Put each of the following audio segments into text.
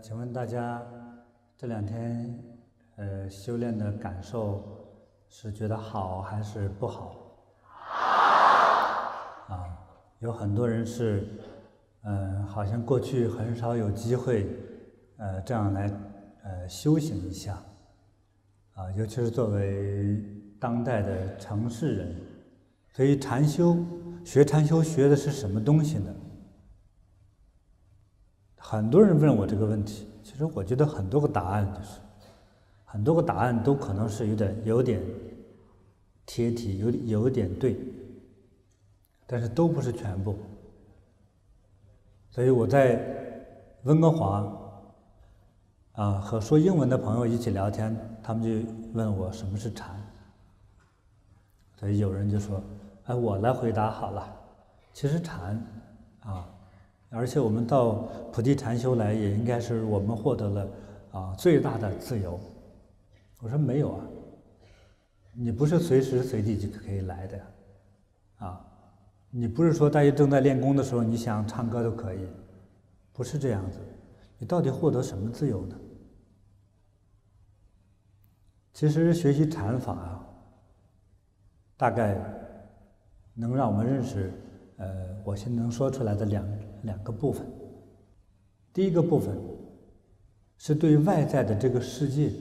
请问大家这2天修炼的感受是觉得好还是不好？有很多人是好像过去很少有机会这样来修行一下尤其是作为当代的城市人，所以学禅修学的是什么东西呢？很多人问我这个问题，其实我觉得很多个答案都可能是有点贴题，有点对，但是都不是全部。所以我在温哥华和说英文的朋友一起聊天，他们就问我什么是禅，所以有人就说：“哎，我来回答好了。其实禅而且我们到菩提禅修来，也应该是我们获得了最大的自由。”我说没有你不是随时随地就可以来的你不是说大家正在练功的时候，你想唱歌都可以，不是这样子。你到底获得什么自由呢？其实学习禅法大概能让我们认识我现在能说出来的两个部分。第一个部分是对外在的这个世界，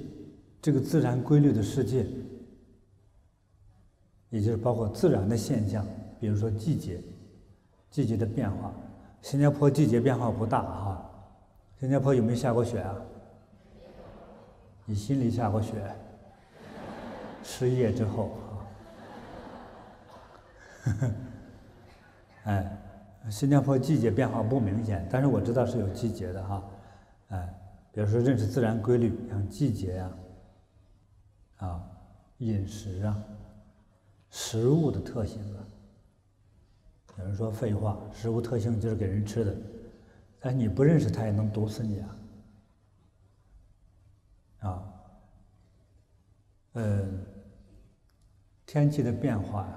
这个自然规律的世界，也就是包括自然的现象，比如说季节的变化。新加坡季节变化不大新加坡有没有下过雪你心里下过雪？失业之后新加坡季节变化不明显，但是我知道是有季节的比如说认识自然规律，像季节饮食食物的特性有人说废话，食物特性就是给人吃的，但是你不认识它也能毒死你天气的变化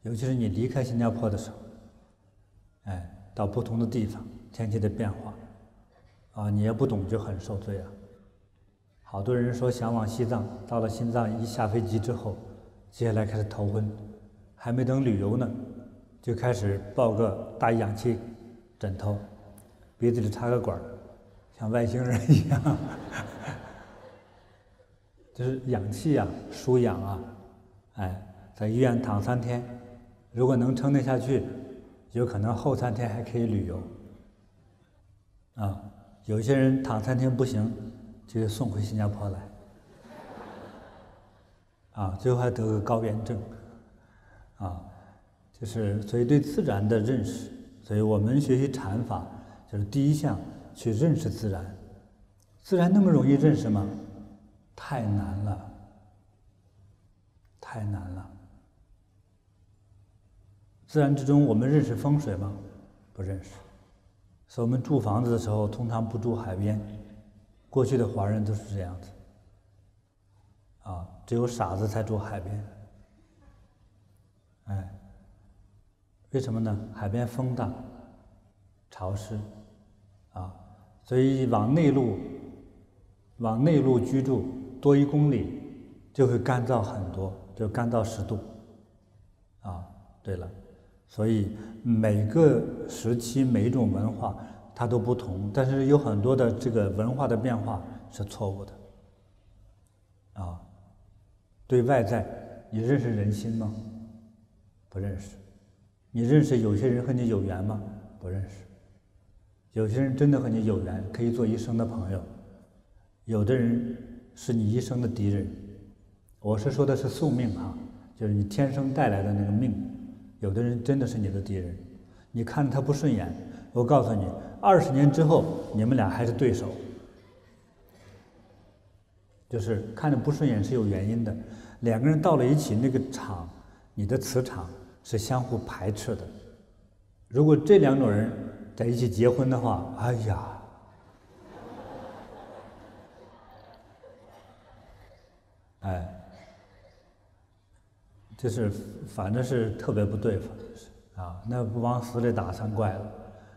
尤其是你离开新加坡的时候，到不同的地方，天气的变化你也不懂就很受罪好多人说想往西藏，到了西藏一下飞机之后，接下来开始头昏，还没等旅游呢，就开始抱个大氧气枕头，鼻子里插个管，像外星人一样就是氧气输氧在医院躺3天，如果能撑得下去，有可能后3天还可以旅游有些人躺3天不行，就送回新加坡来最后还得个高原症就是所以对自然的认识，所以我们学习禅法就是第一项去认识自然。自然那么容易认识吗？太难了，太难了。自然之中我们认识风水吗？不认识。所以我们住房子的时候通常不住海边，过去的华人都是这样子只有傻子才住海边为什么呢？海边风大潮湿所以往内陆居住多1公里就会干燥很多，就干燥10度对了，所以每个时期每一种文化它都不同，但是有很多的这个文化的变化是错误的对外在你认识人心吗？不认识。你认识有些人和你有缘吗？不认识。有些人真的和你有缘，可以做一生的朋友，有的人是你一生的敌人。我是说的是宿命就是你天生带来的那个命，有的人真的是你的敌人，你看着他不顺眼，我告诉你，20年之后你们俩还是对手，就是看着不顺眼是有原因的。2个人到了一起，那个场，你的磁场是相互排斥的。如果这2种人在一起结婚的话，哎呀，就是反正是特别不对付那不往死里打算怪了。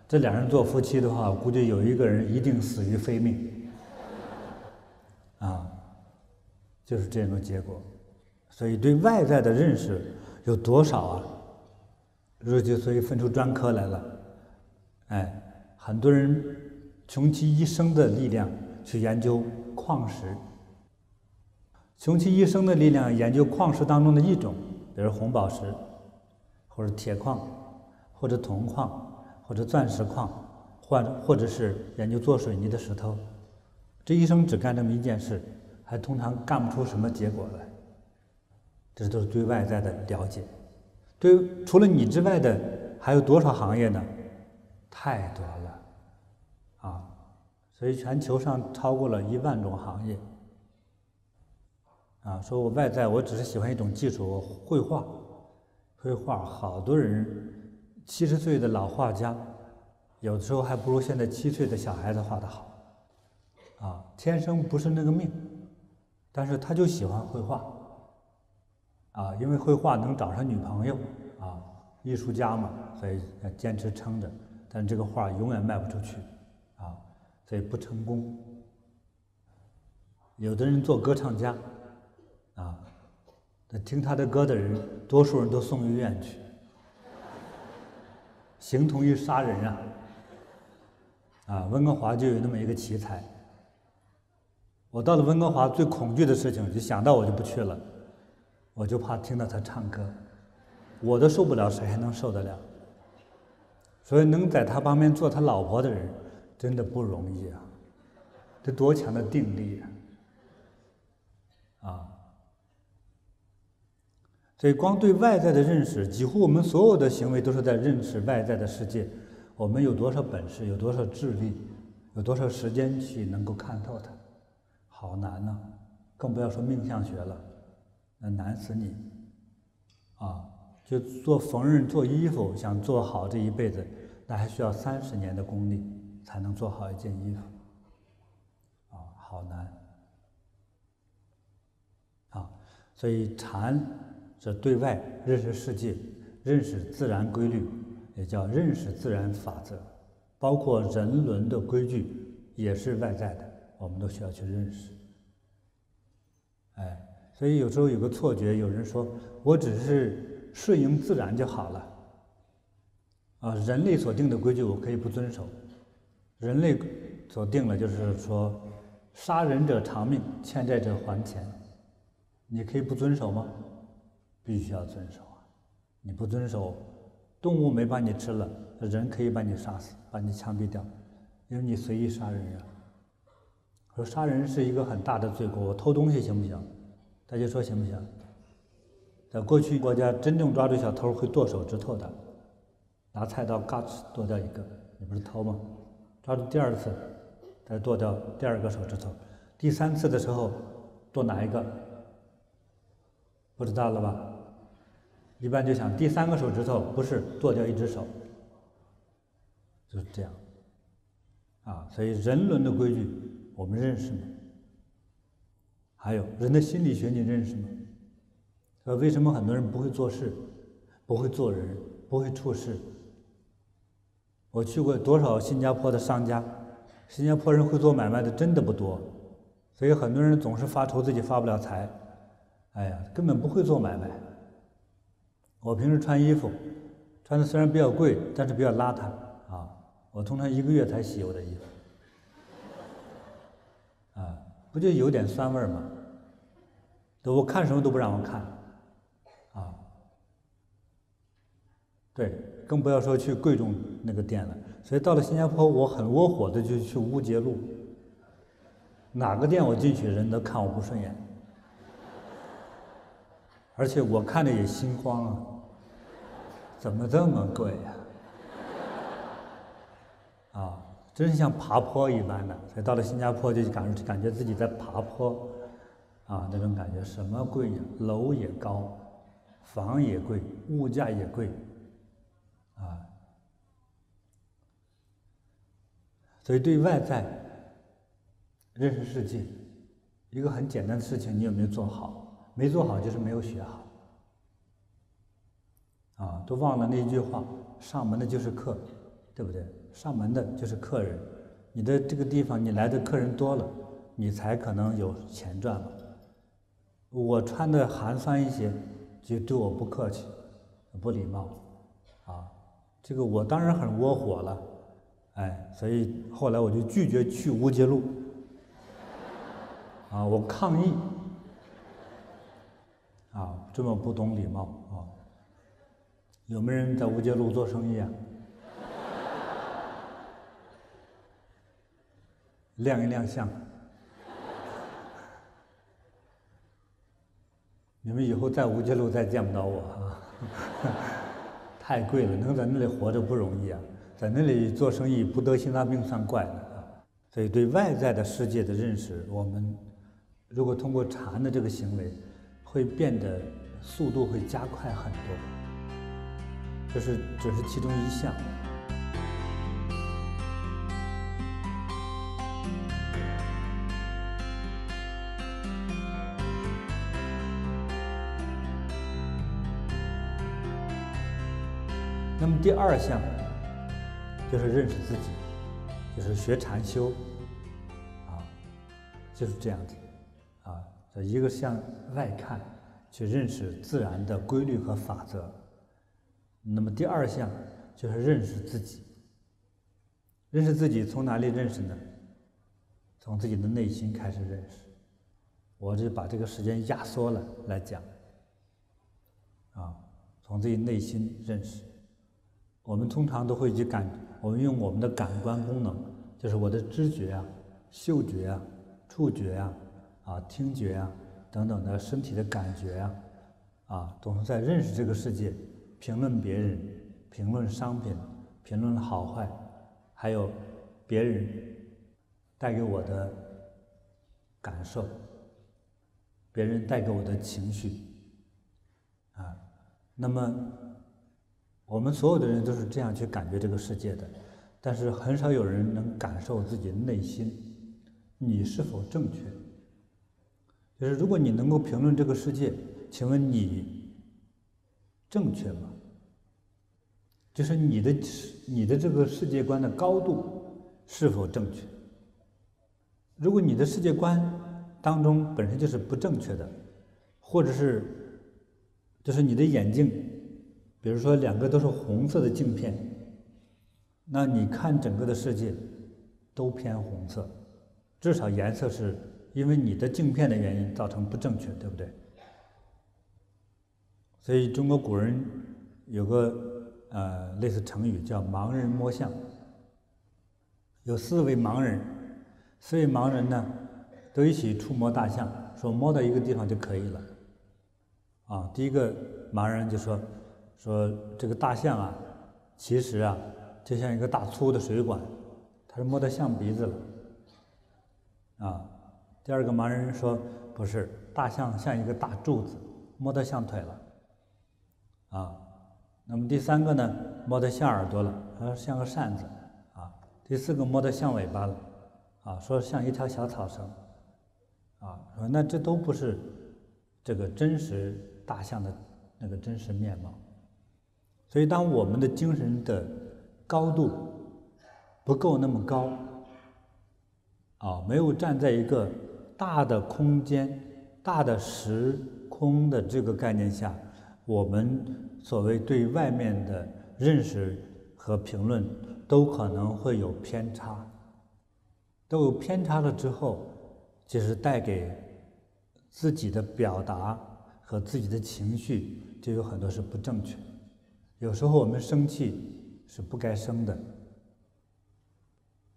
这两人做夫妻的话，我估计有一个人一定死于非命，啊，就是这种结果。所以对外在的认识有多少啊？所以分出专科来了。哎，很多人穷其一生的力量去研究矿石，穷其一生的力量研究矿石当中的一种，比如红宝石，或者铁矿，或者铜矿，或者钻石矿，或者是研究做水泥的石头，这一生只干这么一件事，还通常干不出什么结果来。这都是对外在的了解。除了你之外的还有多少行业呢？太多了，啊！所以全球上超过了1万种行业。啊，说我外在，我只是喜欢一种技术，绘画。绘画，好多人70岁的老画家，有的时候还不如现在7岁的小孩子画得好。啊，天生不是那个命，但是他就喜欢绘画。啊，因为绘画能找上女朋友，啊，艺术家嘛，所以要坚持撑着，但是这个画永远卖不出去，啊，所以不成功。有的人做歌唱家，啊，听他的歌的人，多数人都送医院去，形同于杀人啊！啊，温哥华就有那么一个奇才。我到了温哥华，最恐惧的事情，就想到我就不去了。我就怕听到他唱歌，我都受不了，谁还能受得了？所以能在他旁边做他老婆的人，真的不容易啊！这多强的定力啊！啊！所以光对外在的认识，几乎我们所有的行为都是在认识外在的世界。我们有多少本事，有多少智力，有多少时间去能够看透它，好难呐！更不要说命相学了。那难死你，啊！就做缝纫、做衣服，想做好这一辈子，那还需要30年的功力才能做好一件衣服，啊，好难，啊！所以禅是对外认识世界，认识自然规律，也叫认识自然法则，包括人伦的规矩也是外在的，我们都需要去认识，哎。所以有时候有个错觉，有人说我只是顺应自然就好了，啊，人类所定的规矩我可以不遵守，人类所定了就是说，杀人者偿命，欠债者还钱，你可以不遵守吗？必须要遵守啊！你不遵守，动物没把你吃了，人可以把你杀死，把你枪毙掉，因为你随意杀人啊。说杀人是一个很大的罪过，我偷东西行不行？大家说行不行？在过去国家，真正抓住小偷会剁手指头的，拿菜刀嘎吱剁掉一个，你不是偷吗？抓住第2次，再剁掉第2个手指头，第3次的时候剁哪一个？不知道了吧？一般就想第3个手指头不是剁掉1只手，就是这样。啊，所以人伦的规矩我们认识吗？还有人的心理学你认识吗？为什么很多人不会做事，不会做人，不会处事？我去过多少新加坡的商家，新加坡人会做买卖的真的不多，所以很多人总是发愁自己发不了财，哎呀，根本不会做买卖。我平时穿衣服，穿的虽然比较贵，但是比较邋遢啊，我通常1个月才洗我的衣服，啊，不就有点酸味吗？我看什么都不让我看，啊，对，更不要说去贵重那个店了。所以到了新加坡，我很窝火的就去乌节路，哪个店我进去人都看我不顺眼，而且我看着也心慌啊，怎么这么贵呀？啊，真是像爬坡一般的。所以到了新加坡就感觉自己在爬坡。啊，那种感觉，什么贵呀？楼也高，房也贵，物价也贵，啊，所以对外在认识世界，一个很简单的事情，你有没有做好？没做好就是没有学好。啊，都忘了那句话：上门的就是客，对不对？上门的就是客人，你的这个地方你来的客人多了，你才可能有钱赚嘛。我穿的寒酸一些，就对我不客气，不礼貌，啊，这个我当然很窝火了，哎，所以后来我就拒绝去乌节路，啊，我抗议，啊，这么不懂礼貌啊！有没有人在乌节路做生意啊？亮一亮相。你们以后在乌节路再见不到我啊！太贵了，能在那里活着不容易啊，在那里做生意不得心脏病算怪了啊！所以对外在的世界的认识，我们如果通过禅的这个行为，会变得速度会加快很多。这是只是其中一项。那么第二项就是认识自己，就是学禅修，啊，就是这样子，啊，一个向外看，去认识自然的规律和法则。那么第二项就是认识自己。认识自己从哪里认识呢？从自己的内心开始认识。我就把这个时间压缩了来讲，啊，从自己内心认识。我们通常都会去我们用我们的感官功能，就是我的知觉啊、嗅觉啊、触觉啊、听觉啊等等的身体的感觉啊，总是在认识这个世界，评论别人、评论商品、评论好坏，还有别人带给我的感受，别人带给我的情绪，啊，那么我们所有的人都是这样去感觉这个世界的，但是很少有人能感受自己的内心，你是否正确？就是如果你能够评论这个世界，请问你正确吗？就是你的这个世界观的高度是否正确？如果你的世界观当中本身就是不正确的，或者是就是你的眼镜，比如说两个都是红色的镜片，那你看整个的世界都偏红色，至少颜色是因为你的镜片的原因造成不正确，对不对？所以中国古人有个类似成语叫盲人摸象，有4位盲人，4位盲人呢都一起触摸大象，说摸到一个地方就可以了。啊，第一个盲人就说这个大象啊，其实啊就像一个大粗的水管，他是摸到象鼻子了。啊，第二个盲人说不是，大象像一个大柱子，摸到象腿了。啊，那么第3个呢，摸到象耳朵了，他说像个扇子。啊，第4个摸到象尾巴了，啊，说像一条小草绳。啊，说那这都不是这个真实大象的那个真实面貌。所以当我们的精神的高度不够那么高，啊，没有站在一个大的空间、大的时空的这个概念下，我们所谓对外面的认识和评论都可能会有偏差。都有偏差了之后，就是带给自己的表达和自己的情绪就有很多是不正确。有时候我们生气是不该生的，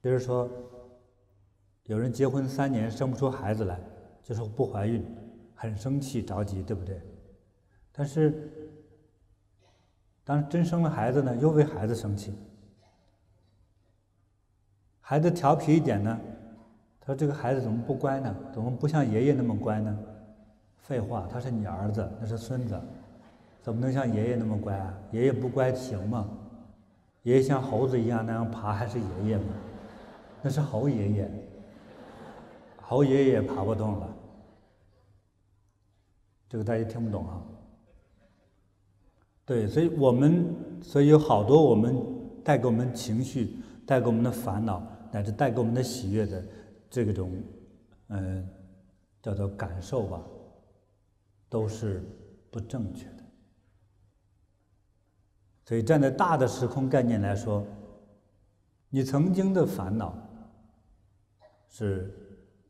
比如说有人结婚3年生不出孩子来，就是不怀孕，很生气着急，对不对？但是当真生了孩子呢，又为孩子生气。孩子调皮一点呢，他说这个孩子怎么不乖呢？怎么不像爷爷那么乖呢？废话，他是你儿子，那是孙子，怎么能像爷爷那么乖啊？爷爷不乖行吗？爷爷像猴子一样那样爬，还是爷爷吗？那是猴爷爷，猴爷爷也爬不动了。这个大家听不懂啊？对，所以有好多我们带给我们情绪、带给我们的烦恼，乃至带给我们的喜悦的这种叫做感受吧，都是不正确的。所以站在大的时空概念来说，你曾经的烦恼是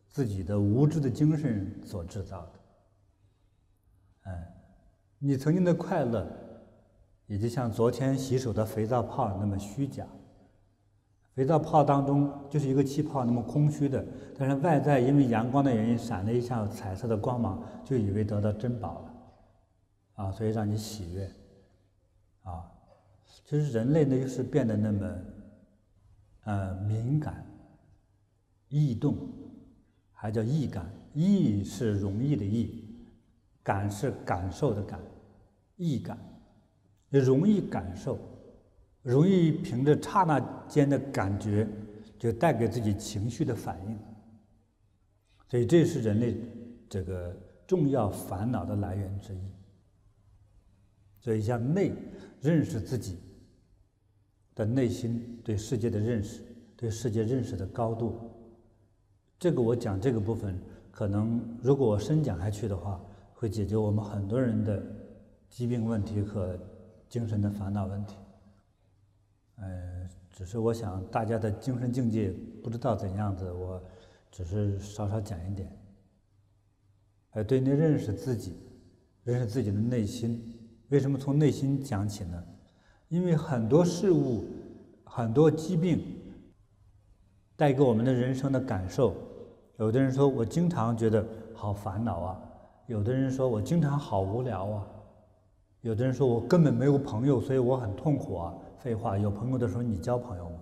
自己的无知的精神所制造的。你曾经的快乐，也就像昨天洗手的肥皂泡那么虚假。肥皂泡当中就是一个气泡那么空虚的，但是外在因为阳光的原因闪了一下彩色的光芒，就以为得到珍宝了，所以让你喜悦，其实人类呢就是变得那么敏感、易动，还叫易感。易是容易的易，感是感受的感，易感，也容易感受，容易凭着刹那间的感觉就带给自己情绪的反应，所以这是人类这个重要烦恼的来源之一。所以向内认识自己的内心对世界的认识，对世界认识的高度，这个我讲这个部分，可能如果我深讲下去的话，会解决我们很多人的疾病问题和精神的烦恼问题。只是我想大家的精神境界不知道怎样子，我只是稍稍讲一点。对你认识自己，认识自己的内心。为什么从内心讲起呢？因为很多事物、很多疾病带给我们的人生的感受。有的人说我经常觉得好烦恼啊，有的人说我经常好无聊啊，有的人说我根本没有朋友，所以我很痛苦啊。废话，有朋友的时候你交朋友吗？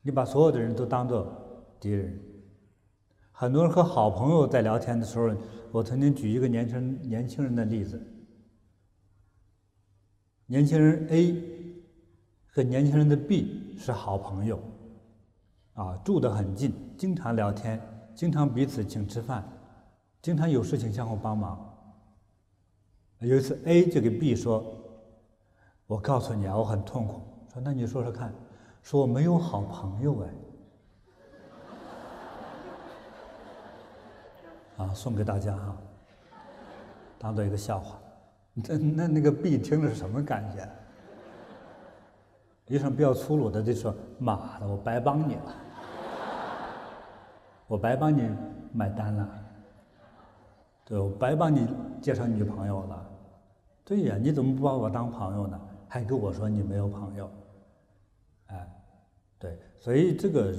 你把所有的人都当作敌人。很多人和好朋友在聊天的时候，我曾经举一个年轻人的例子。年轻人 A 和年轻人的 B 是好朋友，住得很近，经常聊天，经常彼此请吃饭，经常有事情相互帮忙。有一次 A 就给 B 说：“我告诉你啊，我很痛苦。”说：“那你说说看。”说：“我没有好朋友哎。”送给大家当做一个笑话。那个 B 听了是什么感觉？有什么比较粗鲁的就说：“妈的，我白帮你了，我白帮你买单了，对，我白帮你介绍女朋友了。对呀，你怎么不把我当朋友呢？还跟我说你没有朋友。”对，所以这个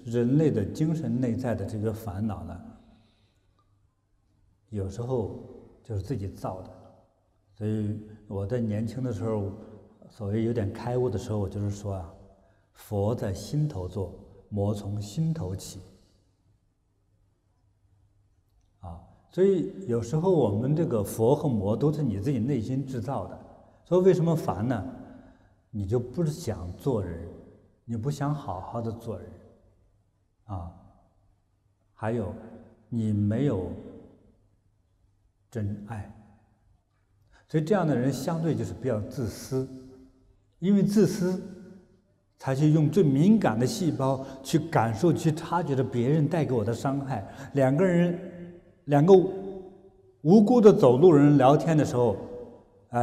人类的精神内在的这个烦恼呢，有时候就是自己造的。所以我在年轻的时候，所谓有点开悟的时候，我就是说佛在心头坐，魔从心头起。所以有时候我们这个佛和魔都是你自己内心制造的。所以为什么烦呢？你就不想做人，你不想好好的做人，还有你没有真爱。所以这样的人相对就是比较自私，因为自私才去用最敏感的细胞去感受、去察觉着别人带给我的伤害。两个无辜的走路人聊天的时候，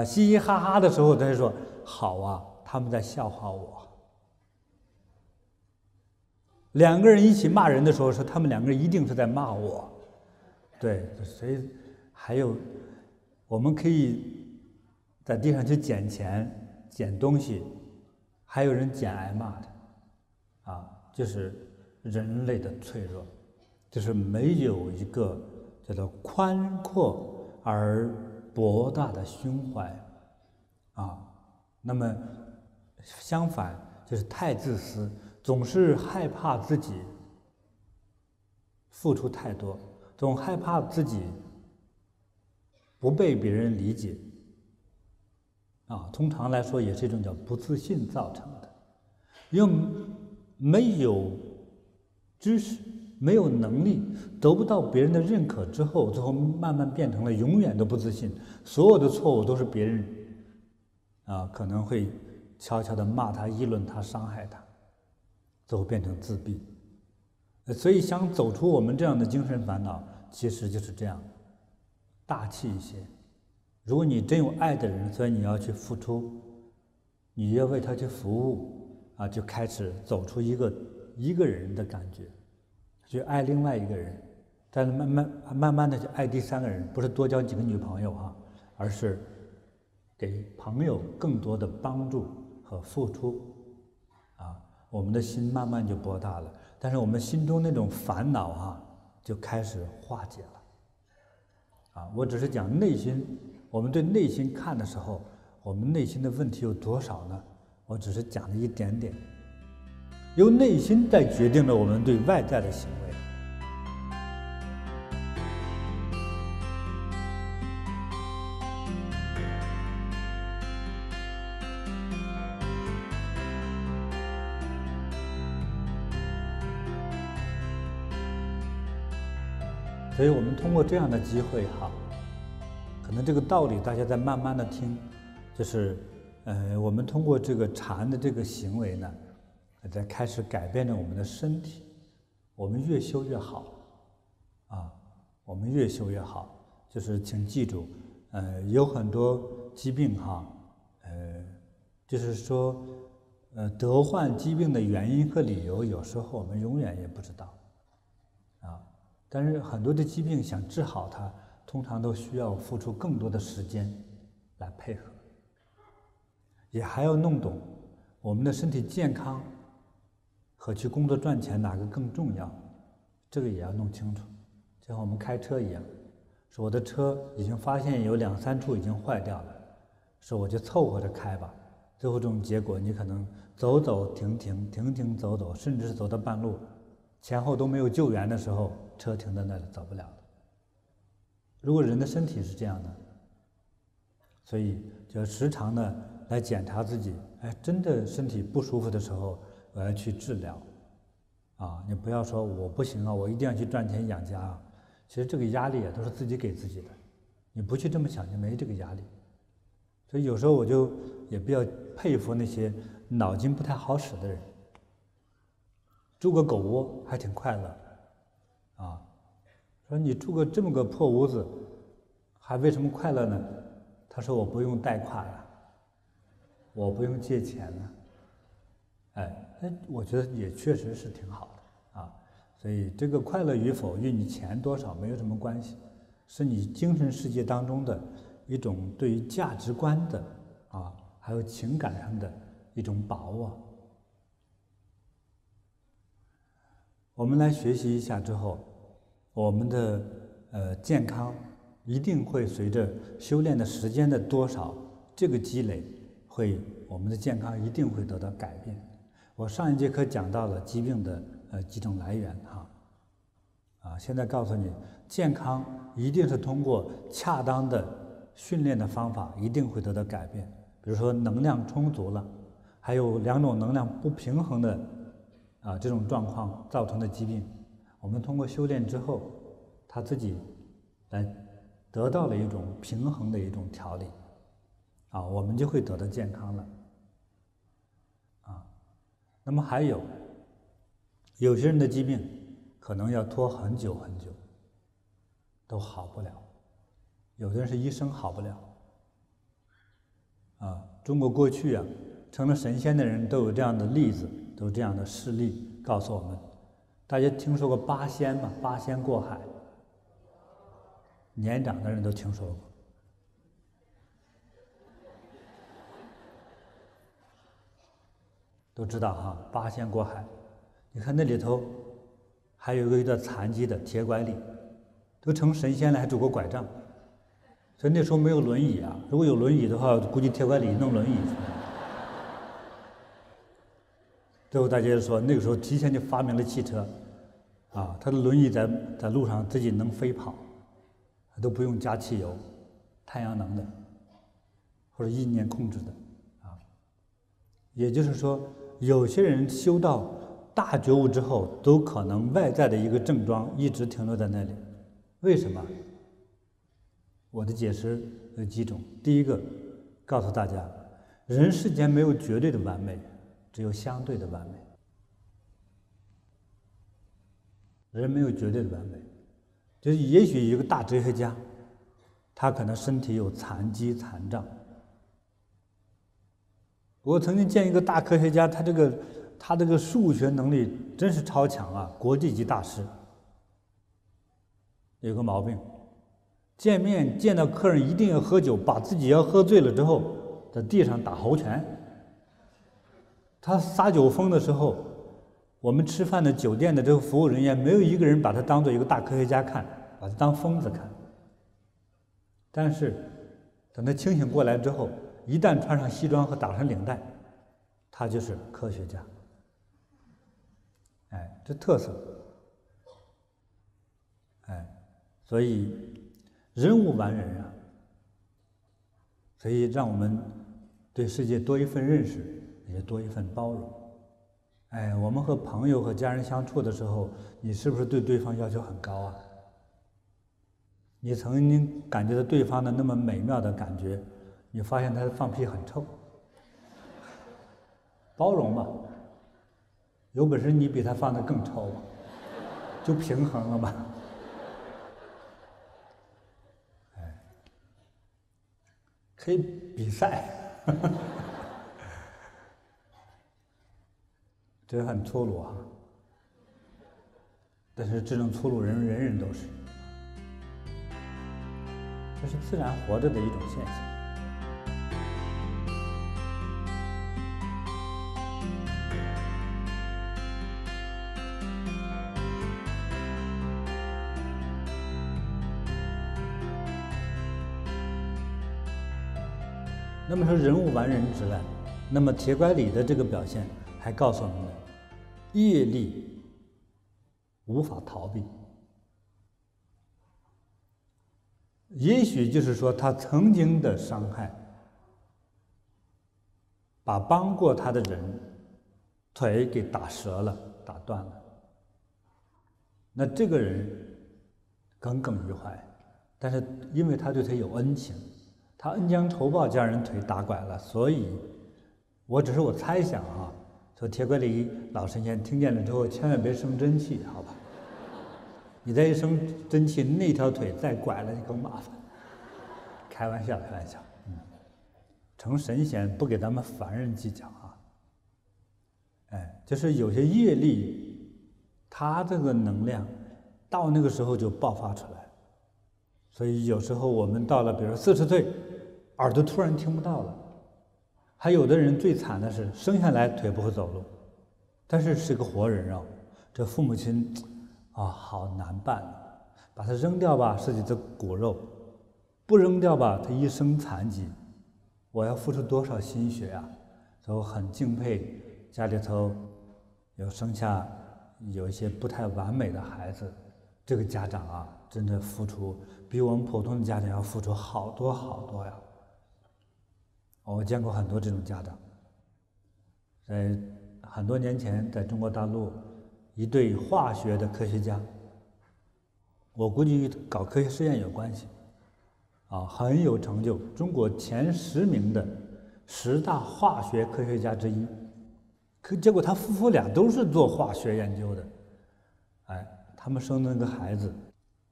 嘻嘻哈哈的时候，他就说：“好啊，他们在笑话我。”两个人一起骂人的时候，说他们两个人一定是在骂我。对，所以还有。我们可以在地上去捡钱、捡东西，还有人捡挨骂的，就是人类的脆弱，就是没有一个叫做宽阔而博大的胸怀，那么相反就是太自私，总是害怕自己付出太多，总害怕自己不被别人理解，通常来说也是一种叫不自信造成的。因为没有知识、没有能力，得不到别人的认可之后，最后慢慢变成了永远都不自信，所有的错误都是别人可能会悄悄地骂他、议论他、伤害他，最后变成自闭。所以想走出我们这样的精神烦恼，其实就是这样，大气一些。如果你真有爱的人，所以你要去付出，你要为他去服务啊，就开始走出一个人的感觉，去爱另外一个人，但是慢慢的去爱第三个人，不是多交几个女朋友哈，而是给朋友更多的帮助和付出啊，我们的心慢慢就博大了，但是我们心中那种烦恼哈就开始化解了啊。我只是讲内心，我们对内心看的时候，我们内心的问题有多少呢？我只是讲了一点点，由内心在决定了我们对外在的行为。所以我们通过这样的机会哈，可能这个道理大家在慢慢的听，就是我们通过这个禅的这个行为呢，在开始改变着我们的身体，我们越修越好啊，我们越修越好。就是请记住，有很多疾病哈，就是说得患疾病的原因和理由，有时候我们永远也不知道啊。但是很多的疾病想治好它，通常都需要付出更多的时间来配合，也还要弄懂我们的身体健康和去工作赚钱哪个更重要，这个也要弄清楚。就像我们开车一样，说我的车已经发现有2、3处已经坏掉了，说我就凑合着开吧，最后这种结果你可能走走停停，停停走走，甚至是走到半路前后都没有救援的时候，车停在那里走不了了。如果人的身体是这样的，所以就时常的来检查自己，真的身体不舒服的时候，我要去治疗啊！你不要说我不行啊，我一定要去赚钱养家啊。其实这个压力都是自己给自己的，你不去这么想就没这个压力。所以有时候我就也比较佩服那些脑筋不太好使的人，住个狗窝还挺快乐啊。说你住个这么个破屋子，还为什么快乐呢？他说我不用贷款了，我不用借钱了。我觉得也确实是挺好的啊。所以这个快乐与否与你钱多少没有什么关系，是你精神世界当中的一种对于价值观的啊，还有情感上的一种把握。我们来学习一下之后，我们的健康一定会随着修炼的时间的多少，这个积累我们的健康一定会得到改变。我上一节课讲到了疾病的几种来源现在告诉你，健康一定是通过恰当的训练的方法，一定会得到改变。比如说能量充足了，还有2种能量不平衡的这种状况造成的疾病，我们通过修炼之后，他自己来得到了一种平衡的一种调理我们就会得到健康了那么还有些人的疾病可能要拖很久很久都好不了，有的人是一生好不了中国过去成了神仙的人都有这样的例子，都有这样的事例告诉我们。大家听说过八仙吗？八仙过海，年长的人都听说过。都知道八仙过海，你看那里头还有一个残疾的铁拐李，都成神仙了还拄过拐杖，所以那时候没有轮椅如果有轮椅的话，估计铁拐李弄轮椅出来。最后大家就说那个时候提前就发明了汽车他的轮椅在路上自己能飞跑，都不用加汽油，太阳能的或者意念控制的也就是说，有些人修到大觉悟之后，都可能外在的一个症状一直停留在那里。为什么？我的解释有几种。第一个，告诉大家，人世间没有绝对的完美，只有相对的完美。人没有绝对的完美，就是也许一个大哲学家，他可能身体有残疾残障。我曾经见一个大科学家，他这个数学能力真是超强啊，国际级大师。有个毛病，见到客人一定要喝酒，把自己要喝醉了之后，在地上打猴拳。他撒酒疯的时候，我们吃饭的酒店的这个服务人员没有一个人把他当做一个大科学家看，把他当疯子看。但是等他清醒过来之后，一旦穿上西装和打上领带，他就是科学家。哎，这特色。哎，所以人无完人啊，所以让我们对世界多一份认识，也多一份包容。哎，我们和朋友和家人相处的时候，你是不是对对方要求很高啊？你曾经感觉到对方的那么美妙的感觉，你发现他放屁很臭，包容吧，有本事你比他放的更臭吧，就平衡了嘛。哎，可以比赛，这很粗鲁啊，但是这种粗鲁人人都是，这是自然活着的一种现象。那么说人无完人之外，那么铁拐李的这个表现还告诉我们，业力无法逃避。也许就是说他曾经的伤害，把帮过他的人腿给打折了、打断了，那这个人耿耿于怀，但是因为他对他有恩情，他恩将仇报，将人腿打拐了，所以，我只是我猜想啊，说铁拐李老神仙听见了之后，千万别生真气，好吧？你再一生真气，那条腿再拐了就更麻烦。开玩笑，开玩笑，成神仙不给咱们凡人计较啊。哎，就是有些业力，它这个能量到那个时候就爆发出来，所以有时候我们到了，比如40岁。耳朵突然听不到了，还有的人最惨的是生下来腿不会走路，但是是个活人啊，这父母亲啊好难办，把他扔掉吧是你的骨肉，不扔掉吧他一生残疾，我要付出多少心血啊！所以我很敬佩家里头生下有一些不太完美的孩子，这个家长啊真的付出比我们普通的家长要付出好多好多呀。我见过很多这种家长，在很多年前，在中国大陆，一对化学的科学家，我估计搞科学实验有关系，啊，很有成就，中国前10名的10大化学科学家之一。结果他夫妇俩都是做化学研究的，哎，他们生的那个孩子，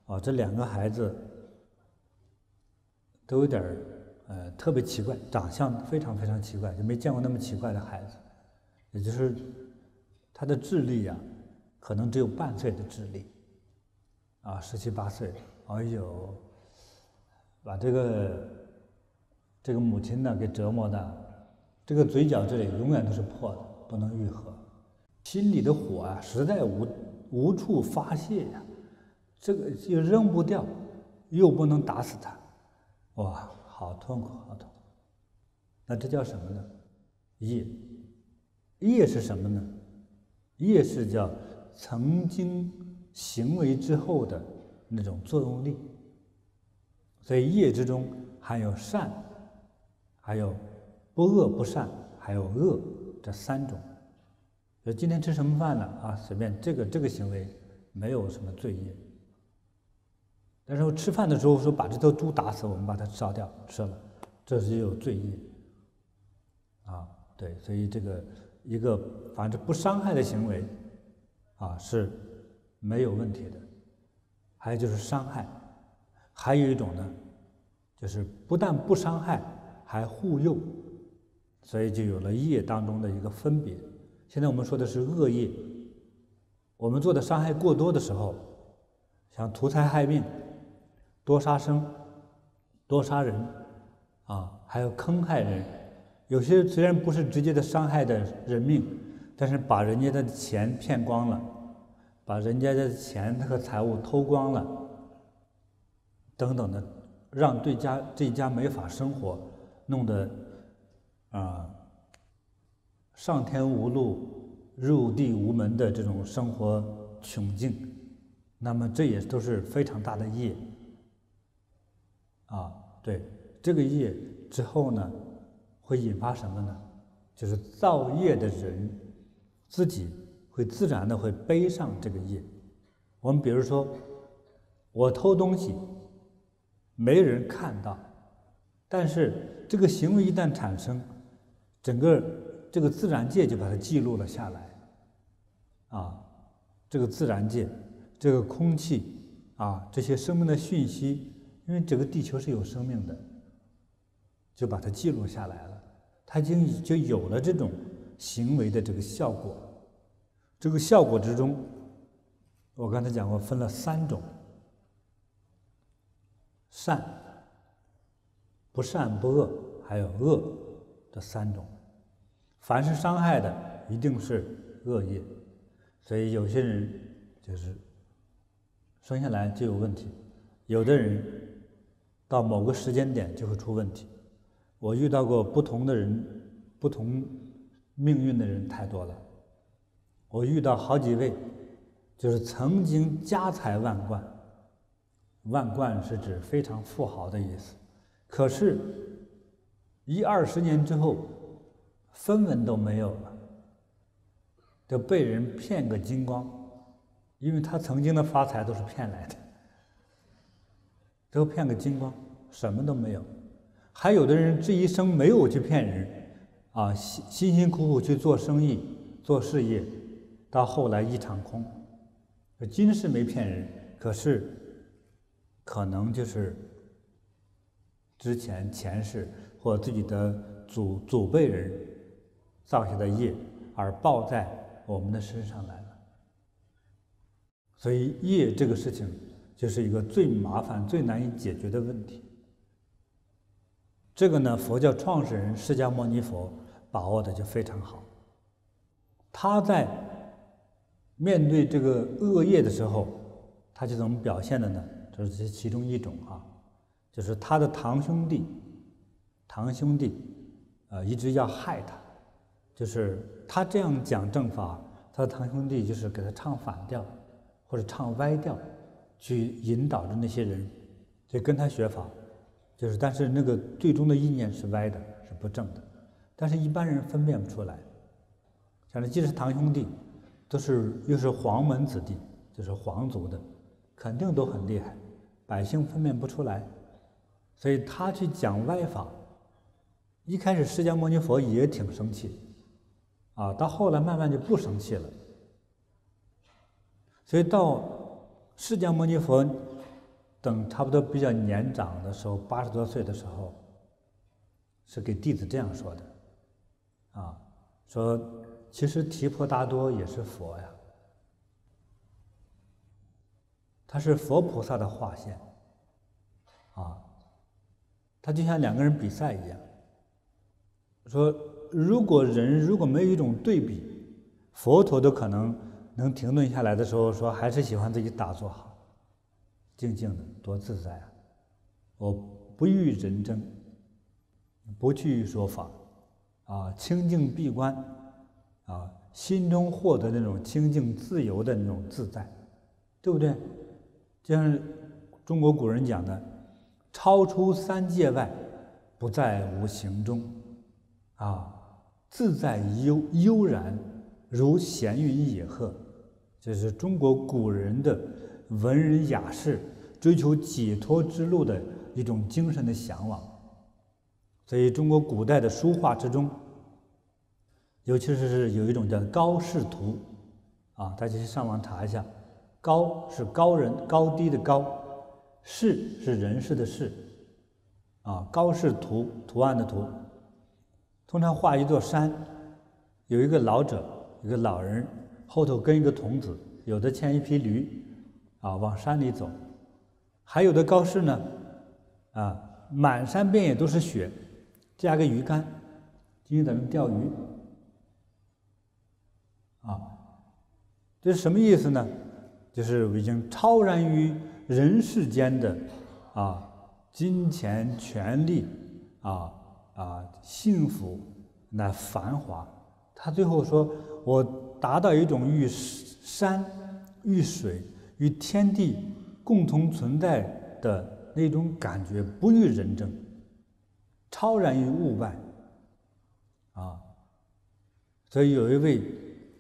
啊，这2个孩子都有点特别奇怪，长相非常非常奇怪，就没见过那么奇怪的孩子，也就是他的智力啊，可能只有半岁的智力，啊，17、18岁，哎呦，把这个母亲呢给折磨的，这个嘴角这里永远都是破的，不能愈合，心里的火啊，实在无处发泄呀，这个又扔不掉，又不能打死他，哇！好痛苦，好痛苦。那这叫什么呢？业。业是什么呢？业是叫曾经行为之后的那种作用力。所以业之中含有善，还有不恶不善，还有恶，这3种。就今天吃什么饭呢？啊，随便这个行为没有什么罪业。但是我吃饭的时候说把这头猪打死，我们把它烧掉吃了，这是有罪业。对，所以这个一个反正不伤害的行为是没有问题的。还有就是伤害，还有一种呢，就是不但不伤害，还护佑，所以就有了业当中的一个分别。现在我们说的是恶业，我们做的伤害过多的时候，像图财害命、多杀生、多杀人还有坑害人。有些虽然不是直接的伤害的人命，但是把人家的钱骗光了，把人家的钱和财物偷光了，等等的，让这一家没法生活，弄得上天无路，入地无门的这种生活窘境，那么这也都是非常大的业对，这个业之后呢，会引发什么呢？就是造业的人自己会自然的会背上这个业。我们比如说，我偷东西，没人看到，但是这个行为一旦产生，整个这个自然界就把它记录了下来这个自然界，这个空气这些生命的讯息，因为整个地球是有生命的，就把它记录下来了，它就有了这种行为的这个效果。这个效果之中，我刚才讲过，分了3种：善、不善不恶，还有恶这3种。凡是伤害的，一定是恶业。所以有些人就是生下来就有问题，有的人到某个时间点就会出问题。我遇到过不同的人，不同命运的人太多了。我遇到好几位，就是曾经家财万贯，万贯是指非常富豪的意思，可是20年之后，分文都没有了，就被人骗个精光，因为他曾经的发财都是骗来的，都骗个精光，什么都没有。还有的人这一生没有去骗人辛辛苦苦去做生意、做事业，到后来一场空。今世没骗人，可是可能就是之前前世或自己的祖辈人造下的业，而报在我们的身上来了。所以业这个事情就是一个最麻烦、最难以解决的问题。这个呢，佛教创始人释迦牟尼佛把握的就非常好。他在面对这个恶业的时候，他就怎么表现的呢？这是其中一种就是他的堂兄弟一直要害他，就是他这样讲正法，他的堂兄弟就是给他唱反调或者唱歪调，去引导着那些人就跟他学法，但是那个最终的意念是歪的，是不正的，但是一般人分辨不出来。像这即使是堂兄弟，又是黄门子弟，就是皇族的，肯定都很厉害，百姓分辨不出来，所以他去讲歪法。一开始释迦牟尼佛也挺生气到后来慢慢就不生气了。所以到释迦牟尼佛等差不多比较年长的时候，80多岁的时候，是给弟子这样说的说其实提婆达多也是佛呀，他是佛菩萨的化现他就像2个人比赛一样。说如果没有一种对比，佛陀都可能能停顿下来的时候，说还是喜欢自己打坐好，静静的多自在我不与人争，不去说法清净闭关心中获得那种清净自由的那种自在，对不对？就像中国古人讲的，超出3界外，不在无形中自在悠然，如闲云野鹤。这是中国古人的文人雅士追求解脱之路的一种精神的向往。所以中国古代的书画之中尤其是有一种叫高士图，大家去上网查一下，高是高人高低的高，士是人士的士，高士图图案的图。通常画一座山，有一个老者，一个老人，后头跟一个童子，有的牵一匹驴，往山里走。还有的高士呢，满山遍野都是雪，加个鱼竿，今天在那钓鱼。这是什么意思呢？就是已经超然于人世间的金钱、权力幸福那繁华。他最后说：“我达到一种与山、与水、与天地共同存在的那种感觉，不与人争，超然于物外。”所以有一位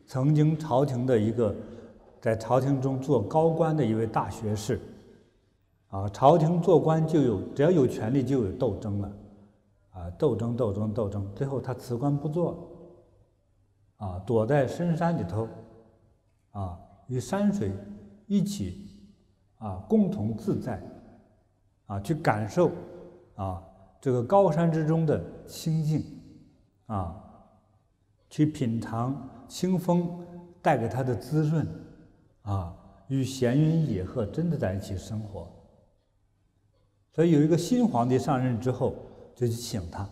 曾经朝廷的一个在朝廷中做高官的一位大学士，朝廷做官只要有权力就有斗争了，斗争，最后他辞官不做，躲在深山里头，与山水一起，共同自在，去感受，这个高山之中的清静，去品尝清风带给他的滋润，与闲云野鹤真的在一起生活。所以有一个新皇帝上任之后，就去请他，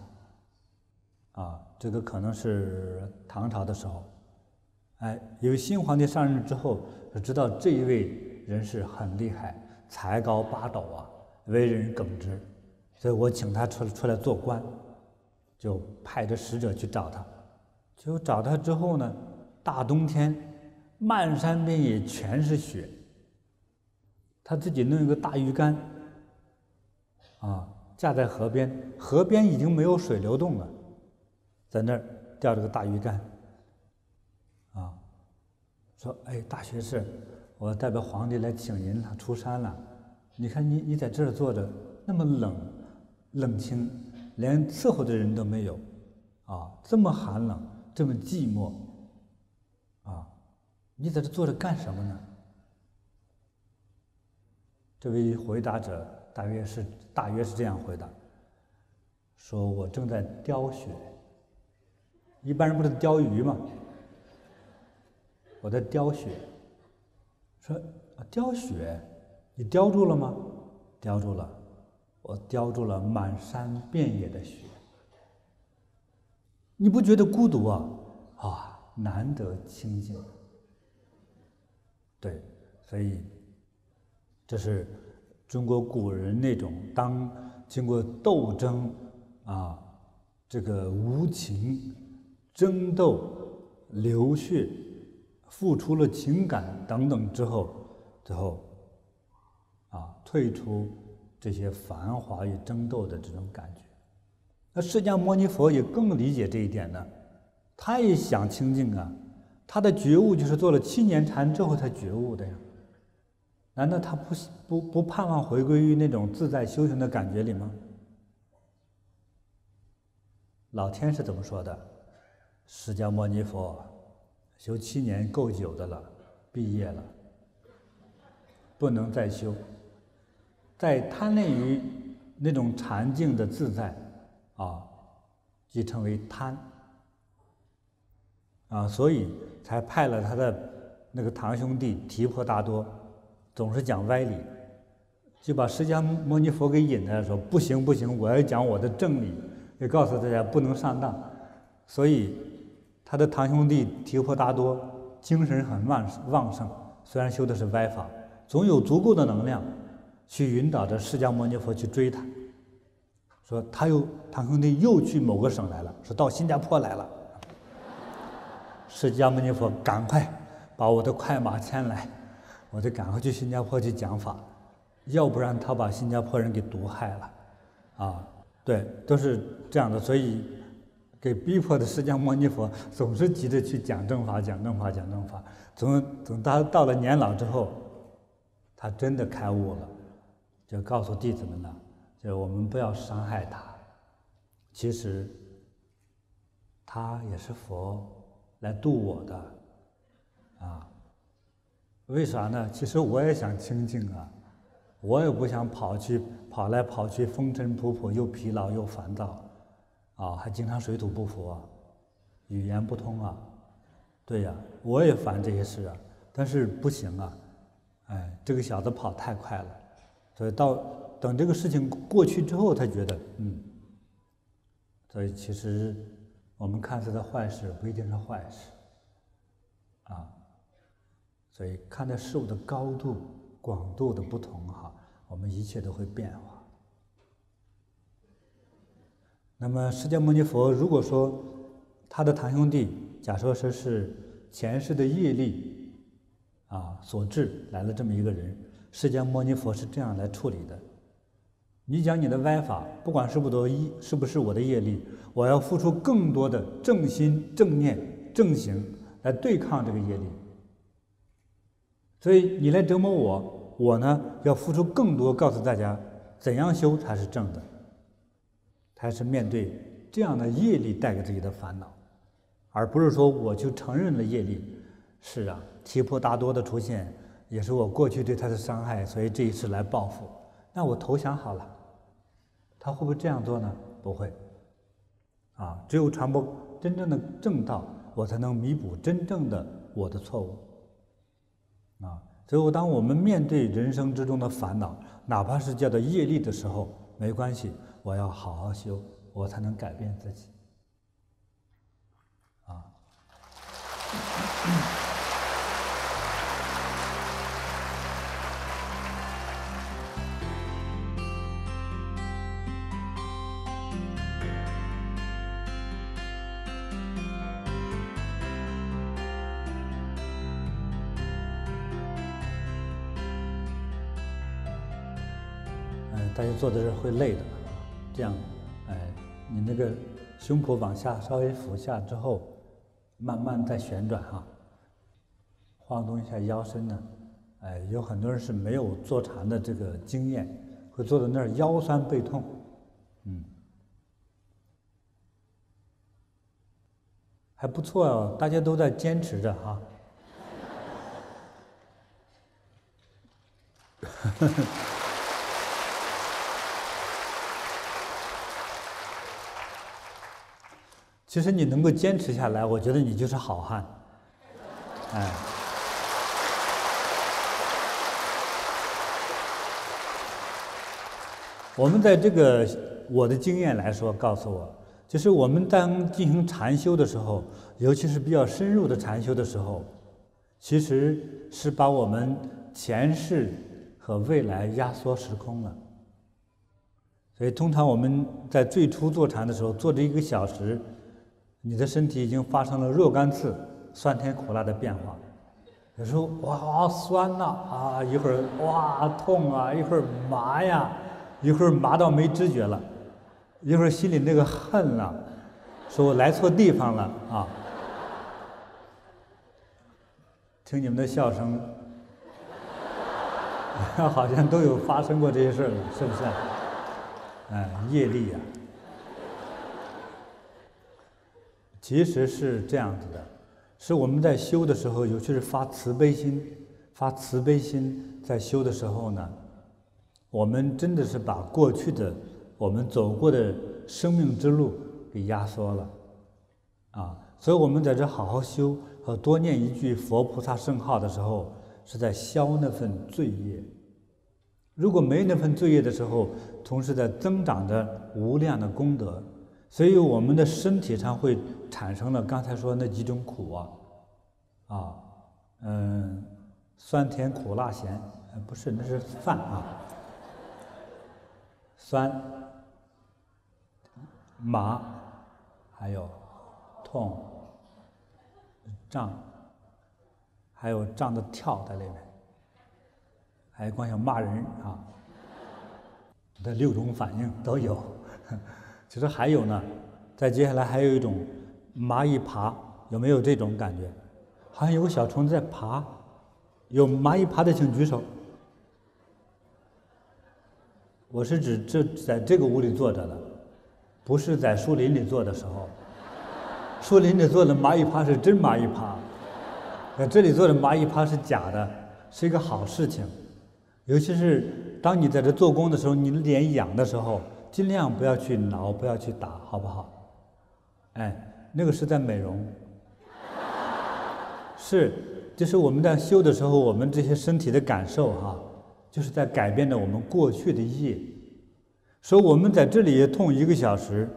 这个可能是唐朝的时候，有新皇帝上任之后，就知道这一位人士很厉害，才高八斗为人耿直，所以我请他出来做官，就派着使者去找他。就找他之后呢，大冬天，漫山遍野全是雪，他自己弄一个大鱼竿，架在河边，河边已经没有水流动了，在那儿钓这个大鱼竿，说：“大学士，我代表皇帝来请您了，出山了。你看你在这儿坐着，那么冷清，连伺候的人都没有，这么寒冷，这么寂寞，你在这坐着干什么呢？”这位回答者大约是这样回答，说：“我正在雕雪。一般人不是雕鱼吗？我在雕雪。”说：“雕雪，你雕住了吗？”“雕住了，我雕住了满山遍野的雪。你不觉得孤独难得清静。”对，所以这是中国古人那种当经过斗争这个无情争斗、流血、付出了情感等等之后，最后退出这些繁华与争斗的这种感觉。那释迦牟尼佛也更理解这一点呢，他也想清净他的觉悟就是做了7年禅之后才觉悟的呀。难道他不盼望回归于那种自在修行的感觉里吗？老天是怎么说的？释迦牟尼佛修7年够久的了，毕业了，不能再修。再贪恋于那种禅境的自在即称为贪所以才派了他的那个堂兄弟提婆达多，总是讲歪理，就把释迦牟尼佛给引来说：“不行，我要讲我的正理，也告诉大家不能上当。”所以他的堂兄弟提婆达多精神很旺盛，虽然修的是歪法，总有足够的能量去引导着释迦牟尼佛去追他。说堂兄弟又去某个省来了，说到新加坡来了。释迦牟尼佛赶快把我的快马牵来，我就赶快去新加坡去讲法，要不然他把新加坡人给毒害了对，都是这样的。所以给逼迫的释迦牟尼佛总是急着去讲正法。等他到了年老之后，他真的开悟了，就告诉弟子们了，就我们不要伤害他，其实他也是佛，来度我的，啊，为啥呢？其实我也想清静啊，我也不想跑来跑去，风尘仆仆，又疲劳又烦躁，啊，还经常水土不服啊，语言不通啊，对呀，我也烦这些事啊，但是不行啊，哎，这个小子跑太快了，所以等这个事情过去之后，才觉得所以其实我们看似的坏事不一定是坏事，啊，所以看待事物的高度、广度的不同哈，我们一切都会变化。那么释迦牟尼佛如果说他的堂兄弟，假设说是前世的业力所致来了这么一个人，释迦牟尼佛是这样来处理的。你讲你的歪法，不管是不是我的业力，我要付出更多的正心、正念、正行来对抗这个业力。所以你来折磨我，我呢要付出更多，告诉大家怎样修才是正的，才是面对这样的业力带给自己的烦恼，而不是说我就承认了业力。是啊，提婆达多的出现也是我过去对他的伤害，所以这一次来报复。那我投降好了。他会不会这样做呢？不会。只有传播真正的正道，我才能弥补真正的我的错误。所以当我们面对人生之中的烦恼，哪怕是叫做业力的时候，没关系，我要好好修，我才能改变自己。大家做的是会累的，这样，你那个胸脯往下稍微俯下之后，慢慢再旋转晃动一下腰身呢，有很多人是没有坐禅的这个经验，会坐在那儿腰酸背痛，还不错哦，大家都在坚持着哈。其实你能够坚持下来，我觉得你就是好汉，我们在这个我的经验来说，告诉我，就是我们当进行禅修的时候，尤其是比较深入的禅修的时候，其实是把我们前世和未来压缩时空了。所以通常我们在最初坐禅的时候，坐着1个小时，你的身体已经发生了若干次酸甜苦辣的变化。有时候哇酸呐一会儿哇痛啊，一会儿麻呀，一会儿麻到没知觉了，一会儿心里那个恨了，说我来错地方了听你们的笑声，好像都有发生过这些事了，是不是？业力其实是这样子的，是我们在修的时候，尤其是发慈悲心在修的时候呢，我们真的是把过去的我们走过的生命之路给压缩了所以我们在这好好修和多念一句佛菩萨圣号的时候，是在消那份罪业。如果没那份罪业的时候，同时在增长着无量的功德，所以我们的身体上会产生了刚才说那几种苦酸甜苦辣咸，不是，那是饭酸、麻，还有痛、胀，还有胀得跳在里面，还光想骂人这6种反应都有。其实还有呢，再接下来还有一种蚂蚁爬，有没有这种感觉？好像有个小虫子在爬，有蚂蚁爬的请举手。我是指在这个屋里坐着的，不是在树林里坐的时候。树林里坐的蚂蚁趴是真蚂蚁趴，这里做的蚂蚁趴是假的，是一个好事情。尤其是当你在这做工的时候，你的脸痒的时候，尽量不要去挠，不要去打，好不好？哎，那个是在美容。是，就是我们在修的时候，我们这些身体的感受哈，就是在改变着我们过去的业。说我们在这里痛1个小时，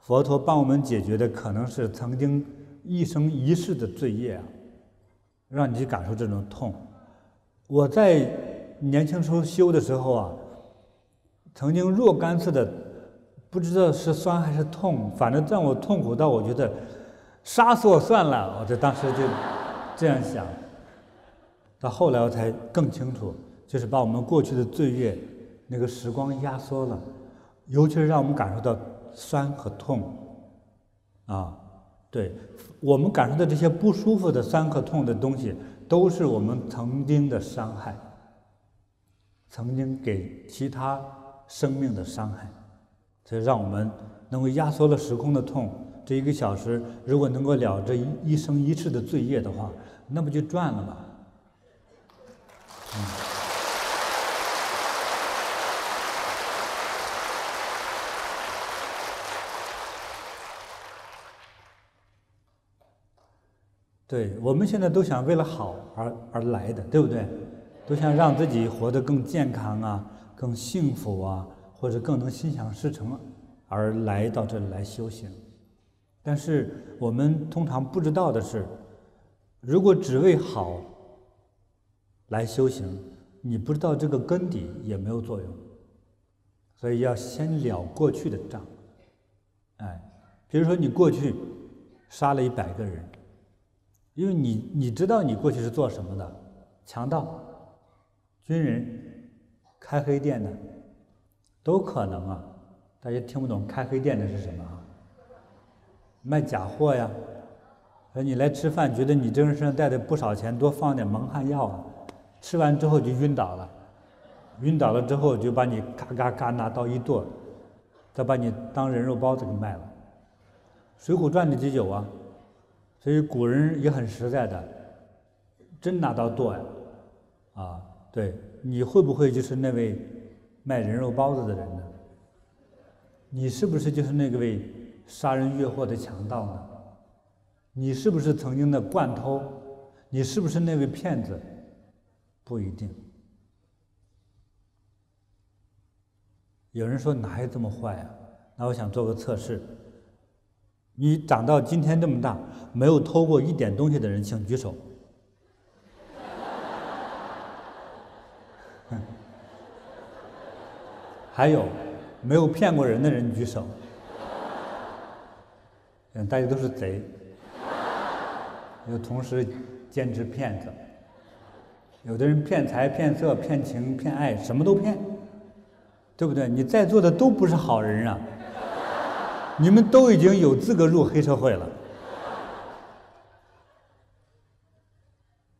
佛陀帮我们解决的可能是曾经一生一世的罪业啊，让你去感受这种痛。我在年轻时候修的时候啊，曾经若干次的，不知道是酸还是痛，反正让我痛苦到我觉得杀死我算了，我就当时就这样想。到后来我才更清楚，就是把我们过去的罪业那个时光压缩了，尤其是让我们感受到酸和痛啊。对，我们感受到这些不舒服的酸和痛的东西，都是我们曾经的伤害，曾经给其他生命的伤害，所以让我们能够压缩了时空的痛。这1个小时，如果能够了这一生一世的罪业的话，那不就赚了吗？对，我们现在都想为了好而来的，对不对？都想让自己活得更健康啊，更幸福啊，或者更能心想事成而来到这里来修行。但是我们通常不知道的是，如果只为好来修行，你不知道这个根底也没有作用。所以要先了过去的账。哎，比如说你过去杀了100个人，因为你知道你过去是做什么的，强盗、军人、开黑店的，都可能啊。大家听不懂开黑店的是什么啊？卖假货呀。你来吃饭，觉得你这人身上带的不少钱，多放点蒙汗药啊，吃完之后就晕倒了，晕倒了之后就把你嘎嘎嘎拿刀一剁，再把你当人肉包子给卖了。《水浒传》里就有啊。所以古人也很实在的，真拿刀剁呀，啊，对，你会不会就是那位卖人肉包子的人呢？你是不是就是那个位杀人越货的强盗呢？你是不是曾经的惯偷？你是不是那位骗子？不一定。有人说哪有这么坏啊？那我想做个测试。你长到今天这么大，没有偷过1点东西的人，请举手。还有，没有骗过人的人举手。大家都是贼，又同时兼职骗子。有的人骗财、骗色、骗情、骗爱，什么都骗，对不对？你在座的都不是好人啊。你们都已经有资格入黑社会了。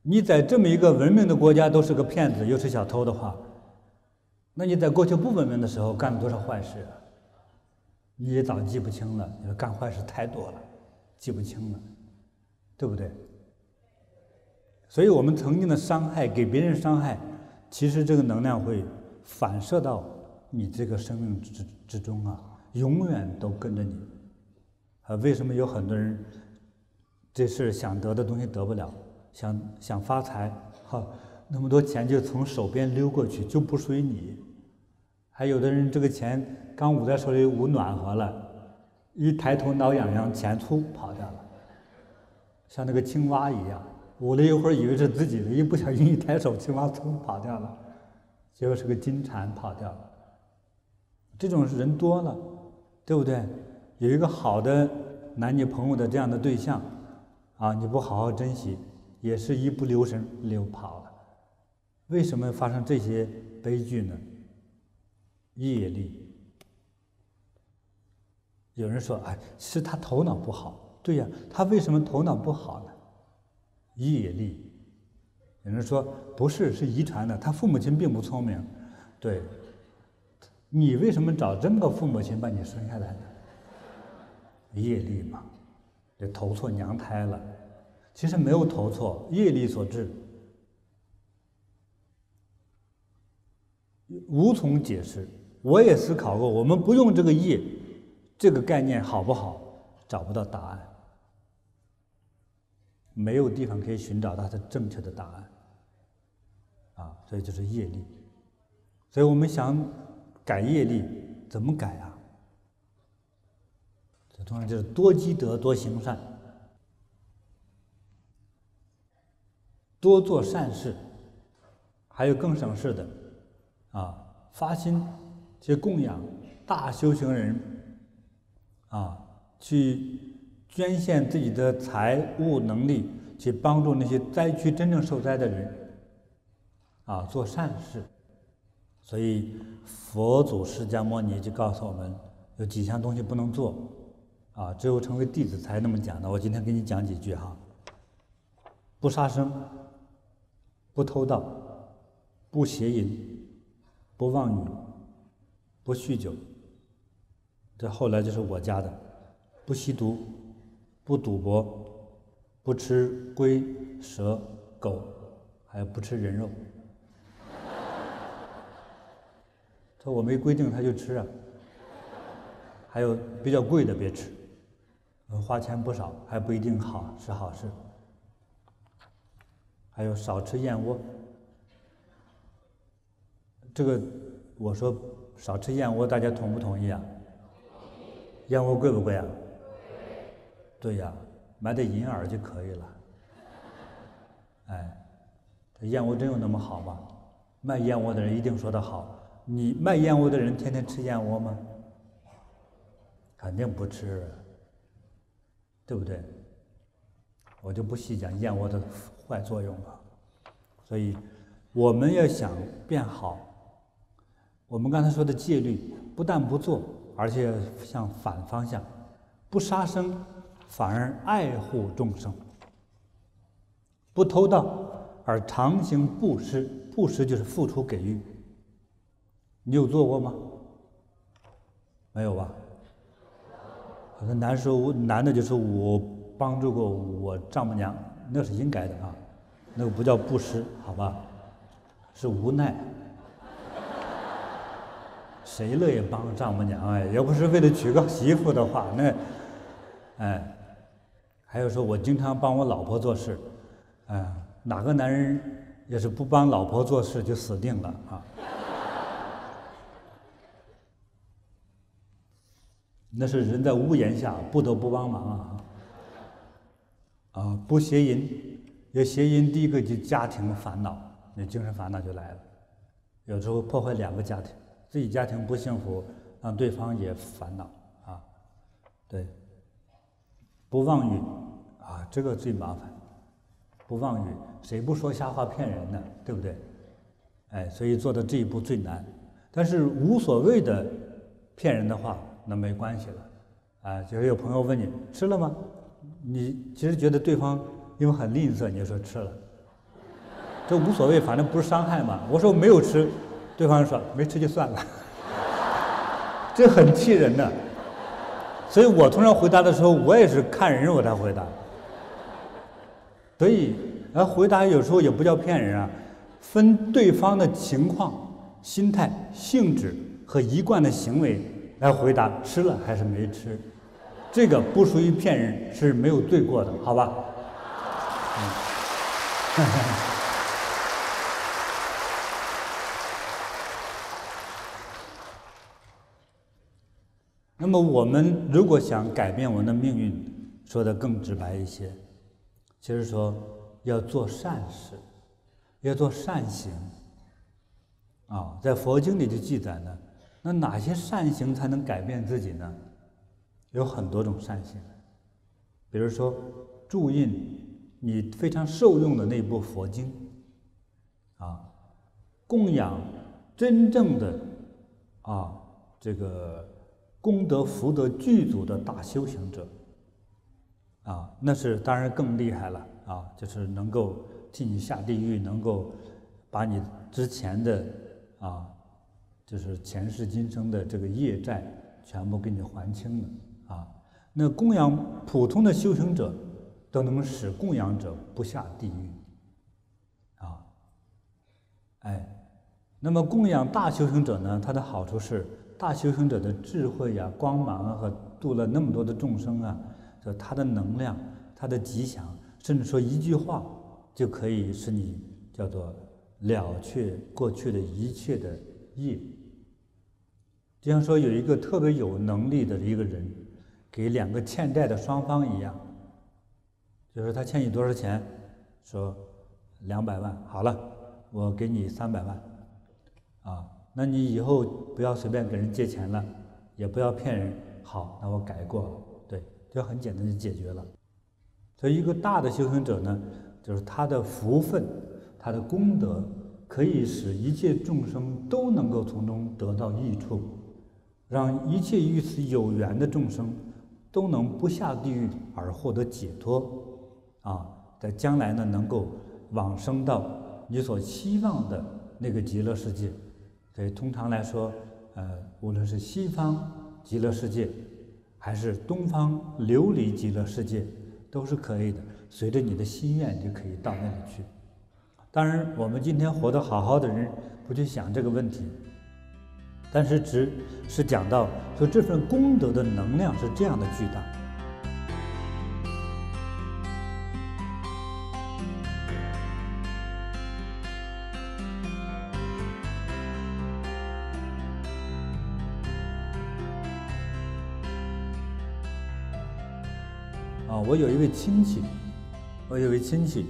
你在这么一个文明的国家都是个骗子又是小偷的话，那你在过去不文明的时候干了多少坏事啊？你也早记不清了，你说干坏事太多了，记不清了，对不对？所以我们曾经的伤害，给别人伤害，其实这个能量会反射到你这个生命之中啊。永远都跟着你，为什么有很多人这事想得的东西得不了，想发财，那么多钱就从手边溜过去，就不属于你。还有的人这个钱刚捂在手里捂暖和了，一抬头挠痒痒，钱粗跑掉了，像那个青蛙一样，捂了一会儿以为是自己的，一不小心一抬手，青蛙粗跑掉了，结果是个金蝉跑掉了。这种人多了。对不对？有一个好的男女朋友的这样的对象，啊，你不好好珍惜，也是一不留神溜跑了。为什么发生这些悲剧呢？业力。有人说，哎，是他头脑不好。对呀，他为什么头脑不好呢？业力。有人说不是，是遗传的，他父母亲并不聪明。对。你为什么找这么个父母亲把你生下来呢？业力嘛，就投错娘胎了。其实没有投错，业力所致，无从解释。我也思考过，我们不用这个业这个概念好不好，找不到答案，没有地方可以寻找它的正确的答案啊，所以就是业力。所以我们想改业力，怎么改啊？这当然就是多积德，多行善，多做善事，还有更省事的啊，发心去供养大修行人啊，去捐献自己的财物能力，去帮助那些灾区真正受灾的人啊，做善事。所以佛祖释迦牟尼就告诉我们，有几项东西不能做啊，只有成为弟子才那么讲的。我今天给你讲几句哈：不杀生，不偷盗，不邪淫，不妄语，不酗酒。这后来就是我加的：不吸毒，不赌博，不吃龟、蛇、狗，还有不吃人肉。说我没规定他就吃啊。还有比较贵的别吃，花钱不少，还不一定好是好事。还有少吃燕窝，这个我说少吃燕窝，大家同不同意啊？燕窝贵不贵啊？对呀，买点银耳就可以了。哎，这燕窝真有那么好吗？卖燕窝的人一定说的好。你卖燕窝的人天天吃燕窝吗？肯定不吃，对不对？我就不细讲燕窝的坏作用了。所以我们要想变好，我们刚才说的戒律不但不做，而且向反方向，不杀生，反而爱护众生；不偷盗，而常行布施。布施就是付出给予。你有做过吗？没有吧？好像男的就说我帮助过我丈母娘，那是应该的啊，那个不叫布施，好吧？是无奈。谁乐意帮丈母娘哎？要不是为了娶个媳妇的话，那，哎，还有说我经常帮我老婆做事，哪个男人要是不帮老婆做事就死定了啊？那是人在屋檐下不得不帮忙啊！不邪淫，有邪淫，第一个就家庭烦恼，那精神烦恼就来了。有时候破坏两个家庭，自己家庭不幸福，让对方也烦恼啊。对，不妄语啊，这个最麻烦。不妄语，谁不说瞎话骗人呢？对不对？哎，所以做到这一步最难。但是无所谓的骗人的话，那没关系了，就是有朋友问你吃了吗？你其实觉得对方因为很吝啬，你就说吃了，这无所谓，反正不是伤害嘛。我说没有吃，对方说没吃就算了，这很气人的。所以我通常回答的时候，我也是看人我才回答。所以回答有时候也不叫骗人啊，分对方的情况、心态、性质和一贯的行为来回答吃了还是没吃，这个不属于骗人，是没有罪过的，好吧？那么我们如果想改变我们的命运，说得更直白一些，就是说要做善事，要做善行啊。在佛经里就记载呢，那哪些善行才能改变自己呢？有很多种善行，比如说注印你非常受用的那部佛经啊，供养真正的这个功德福德具足的大修行者啊，那是当然更厉害了啊，就是能够替你下地狱，能够把你之前的就是前世今生的这个业债全部给你还清了啊。那供养普通的修行者，都能使供养者不下地狱，啊，那么供养大修行者呢，它的好处是，大修行者的智慧啊、光芒啊和度了那么多的众生啊，就他的能量、他的吉祥，甚至说一句话就可以使你叫做了却过去的一切的业。就像说有一个特别有能力的一个人，给两个欠债的双方一样，就是他欠你多少钱，说200万，好了，我给你300万，啊，那你以后不要随便给人借钱了，也不要骗人，好，那我改过了，对，就很简单就解决了。所以一个大的修行者呢，就是他的福分、他的功德，可以使一切众生都能够从中得到益处，让一切与此有缘的众生都能不下地狱而获得解脱，啊，在将来呢能够往生到你所期望的那个极乐世界。所以通常来说，无论是西方极乐世界，还是东方琉璃极乐世界，都是可以的。随着你的心愿，就可以到那里去。当然，我们今天活得好好的人，不去想这个问题。但是只是讲到说这份功德的能量是这样的巨大。我有一位亲戚，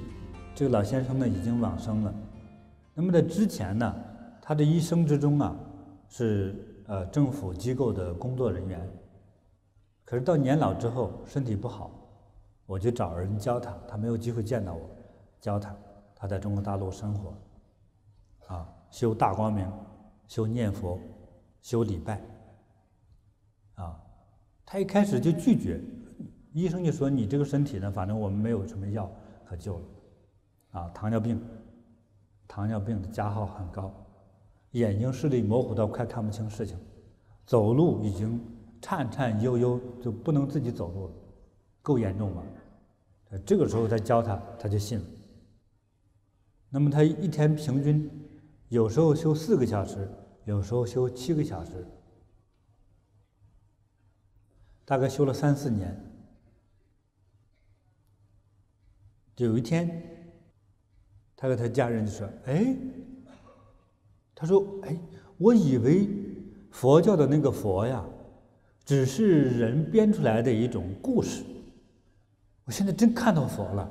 这个老先生呢已经往生了。那么在之前呢，他的一生之中啊，是政府机构的工作人员。可是到年老之后，身体不好，我就找人教他，他没有机会见到我，教他。他在中国大陆生活，修大光明，修念佛，修礼拜，他一开始就拒绝。医生就说：“你这个身体呢，反正我们没有什么药可救了，糖尿病的加号很高，眼睛视力模糊到快看不清事情，走路已经颤颤悠悠，就不能自己走路了，够严重吧？”这个时候再教他，他就信了。那么他一天平均有时候修4个小时，有时候修7个小时，大概修了3、4年。就有一天，他和他家人就说：“他说，我以为佛教的那个佛呀，只是人编出来的一种故事，我现在真看到佛了，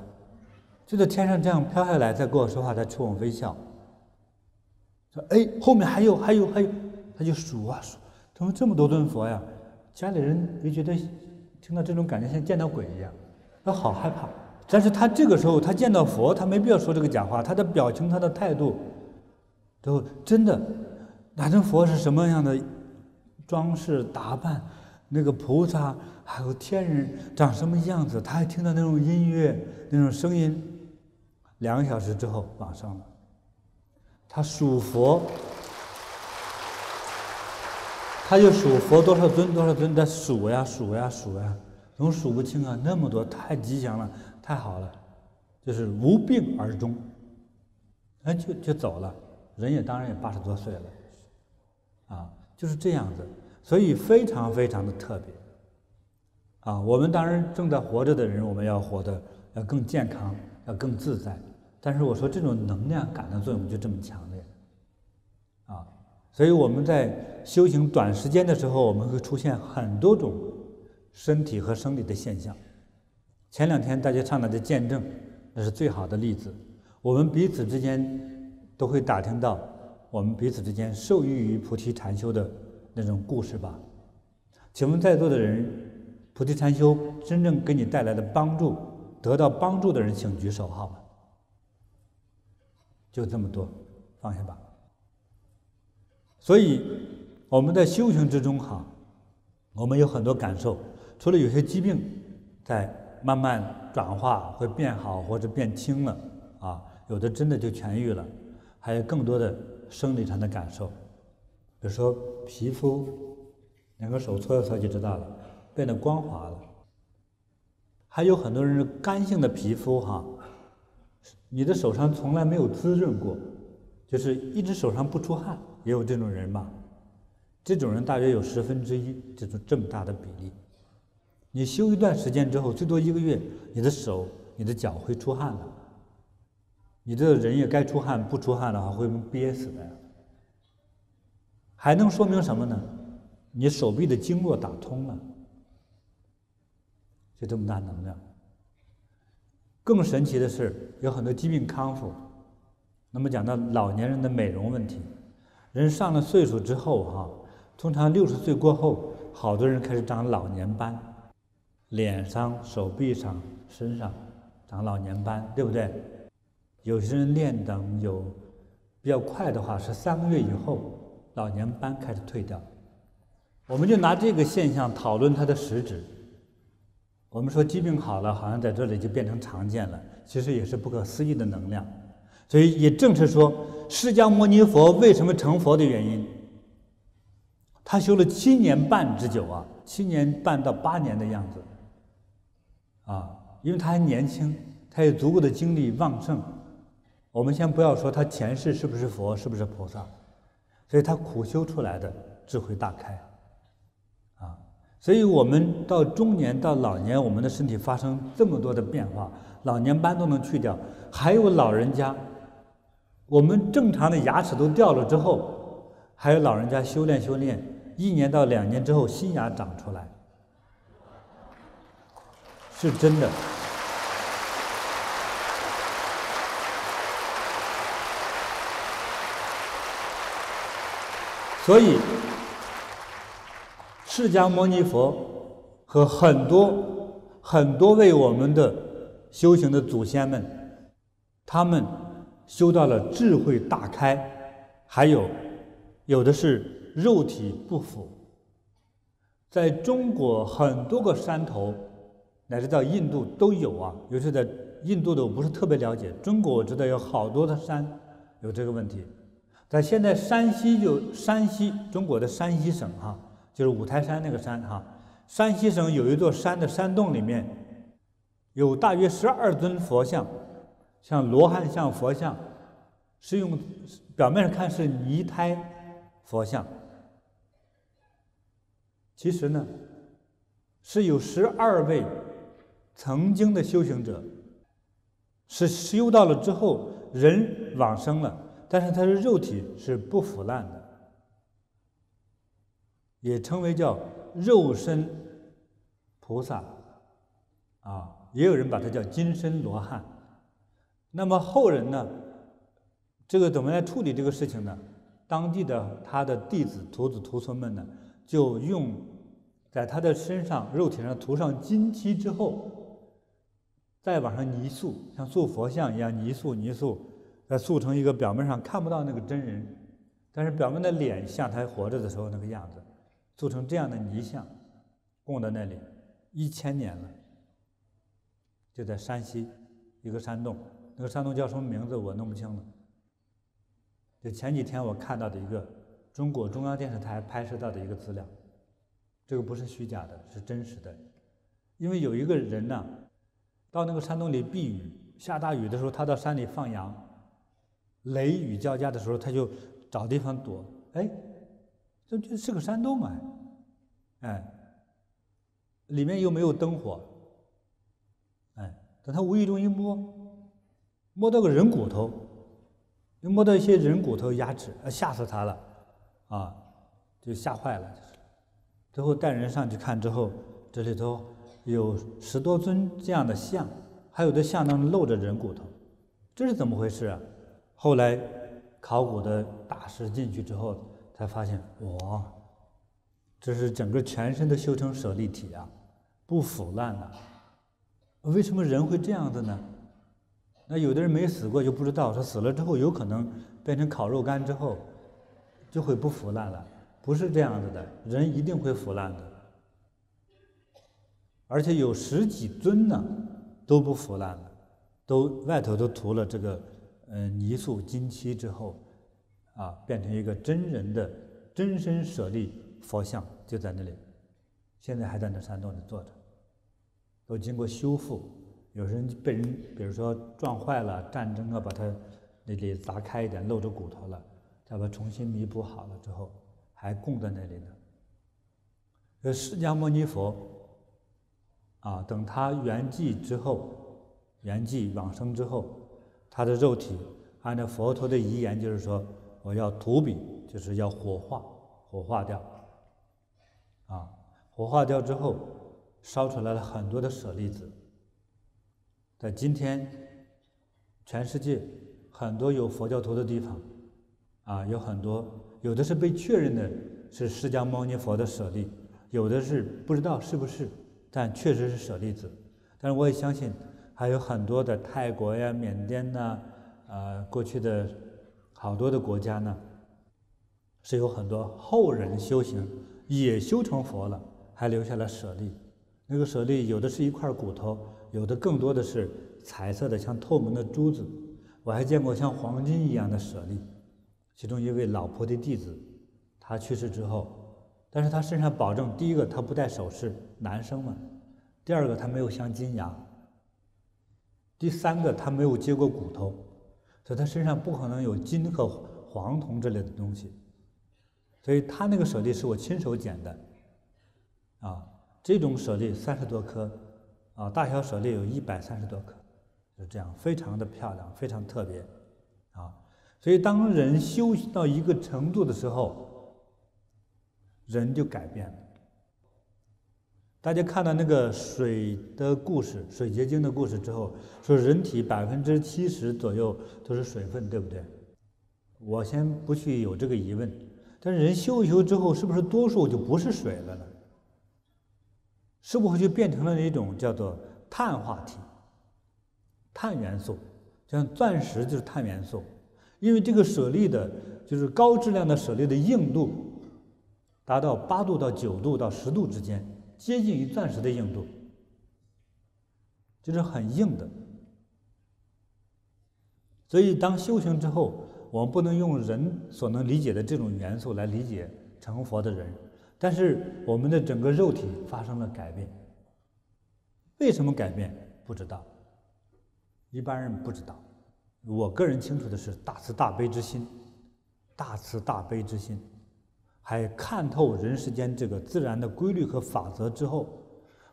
就在天上这样飘下来，在跟我说话，在冲我微笑。说，后面还有，他就数啊数，他说这么多尊佛呀，家里人就觉得听到这种感觉像见到鬼一样，他好害怕。”但是他这个时候，他见到佛，他没必要说这个讲话，他的表情、他的态度，都真的，哪尊佛是什么样的装饰打扮，那个菩萨还有天人长什么样子，他还听到那种音乐、那种声音。2个小时之后往生了。他数佛，他就数佛多少尊，他数呀，总数不清啊，那么多，太吉祥了。太好了，就是无病而终，就走了，人也当然也80多岁了，就是这样子，所以非常非常的特别，我们当然正在活着的人，我们要活得要更健康，要更自在，但是我说这种能量感的作用就这么强烈，所以我们在修行短时间的时候，我们会出现很多种身体和生理的现象。前2天大家上来的见证，那是最好的例子。我们彼此之间都会打听到我们彼此之间受益于菩提禅修的那种故事吧。请问在座的人，菩提禅修真正给你带来的帮助，得到帮助的人请举手好吗？就这么多，放下吧。所以我们在修行之中我们有很多感受，除了有些疾病在慢慢转化会变好或者变轻了有的真的就痊愈了，还有更多的生理上的感受，比如说皮肤，2个手搓一搓就知道了，变得光滑了，还有很多人是干性的皮肤哈，你的手上从来没有滋润过，就是一直手上不出汗，也有这种人吧。这种人大约有1/10，这么大的比例。你修一段时间之后，最多1个月，你的手、你的脚会出汗了。你这人也该出汗，不出汗的话会憋死的呀。还能说明什么呢？你手臂的经络打通了，就这么大能量。更神奇的是，有很多疾病康复。那么讲到老年人的美容问题，人上了岁数之后哈，通常60岁过后，好多人开始长老年斑，脸上、手臂上、身上长老年斑，对不对？有些人练等有比较快的话，是3个月以后，老年斑开始退掉。我们就拿这个现象讨论它的实质。我们说疾病好了，好像在这里就变成常见了，其实也是不可思议的能量。所以也正是说，释迦牟尼佛为什么成佛的原因，他修了7年半之久啊，7年半到8年的样子，因为他还年轻，他有足够的精力旺盛。我们先不要说他前世是不是佛，是不是菩萨，所以他苦修出来的智慧大开，所以我们到中年到老年，我们的身体发生这么多的变化，老年斑都能去掉。还有老人家，我们正常的牙齿都掉了之后，还有老人家修炼1年到2年之后，新牙长出来，是真的。所以，释迦牟尼佛和很多位我们的修行的祖先们，他们修到了智慧大开，还有的是肉体不腐。在中国很多个山头，乃至到印度都有啊，尤其在印度的我不是特别了解，中国我知道有好多的山有这个问题。在现在山西中国的山西省哈，就是五台山那个山哈，山西省有一座山的山洞里面，有大约12尊佛像，像罗汉像佛像，是用表面上看是泥胎佛像，其实呢是有12位曾经的修行者，是修到了之后人往生了。但是他的肉体是不腐烂的，也称为叫肉身菩萨，也有人把它叫金身罗汉。那么后人呢，这个怎么来处理这个事情呢？当地的他的弟子、徒子、徒孙们呢，就用在他的身上、肉体上涂上金漆之后，再往上泥塑，像塑佛像一样泥塑。再塑成一个表面上看不到那个真人，但是表面的脸像他活着的时候那个样子，塑成这样的泥像，供在那里1000年了。就在山西一个山洞，那个山洞叫什么名字我弄不清了。就前几天我看到的一个中国中央电视台拍摄到的一个资料，这个不是虚假的，是真实的。因为有一个人呢，到那个山洞里避雨，下大雨的时候他到山里放羊，雷雨交加的时候，他就找地方躲。这是个山洞啊！里面又没有灯火。等他无意中一摸到个人骨头，又摸到一些人骨头、牙齿，吓死他了，就吓坏了。最后带人上去看之后，这里头有10多尊这样的像，还有的像当中露着人骨头，这是怎么回事啊？后来考古的大师进去之后，才发现，哇，这是整个全身都修成舍利体啊，不腐烂了。为什么人会这样子呢？那有的人没死过就不知道，说死了之后有可能变成烤肉干之后就会不腐烂了，不是这样子的，人一定会腐烂的。而且有10几尊呢都不腐烂了，外头都涂了这个泥塑金漆之后，变成一个真人的真身舍利佛像，就在那里，现在还在那山洞里坐着。都经过修复。有人被人比如说撞坏了，战争把它那里砸开一点，露着骨头了，再把它重新弥补好了之后，还供在那里呢。释迦牟尼佛等他圆寂之后，圆寂往生之后，他的肉体按照佛陀的遗言，就是说我要荼毗，就是要火化掉。火化掉之后，烧出来了很多的舍利子。在今天，全世界很多有佛教徒的地方，有很多，有的是被确认的是释迦牟尼佛的舍利，有的是不知道是不是，但确实是舍利子。但是我也相信，还有很多的泰国呀、缅甸呐，过去的好多的国家呢，是有很多后人修行也修成佛了，还留下了舍利。那个舍利有的是一块骨头，有的更多的是彩色的，像透明的珠子。我还见过像黄金一样的舍利。其中一位老菩提弟子，他去世之后，但是他身上保证，第一个他不戴首饰，男生嘛；第二个他没有镶金牙；第三个他没有接过骨头，所以他身上不可能有金和黄铜之类的东西。所以他那个舍利是我亲手捡的，这种舍利30多颗，大小舍利有130多颗，就这样，非常的漂亮，非常特别，所以当人修行到一个程度的时候，人就改变了。大家看到那个水的故事，水结晶的故事之后，说人体70%左右都是水分，对不对？我先不去有这个疑问，但是人修一修之后，是不是多数就不是水了呢？是不是就变成了一种叫做碳化体、碳元素？像钻石就是碳元素，因为这个舍利的，就是高质量的舍利的硬度达到8度到9度到10度之间，接近于钻石的硬度，就是很硬的。所以当修行之后，我们不能用人所能理解的这种元素来理解成佛的人。但是我们的整个肉体发生了改变，为什么改变？不知道，一般人不知道。我个人清楚的是大慈大悲之心，大慈大悲之心，还看透人世间这个自然的规律和法则之后，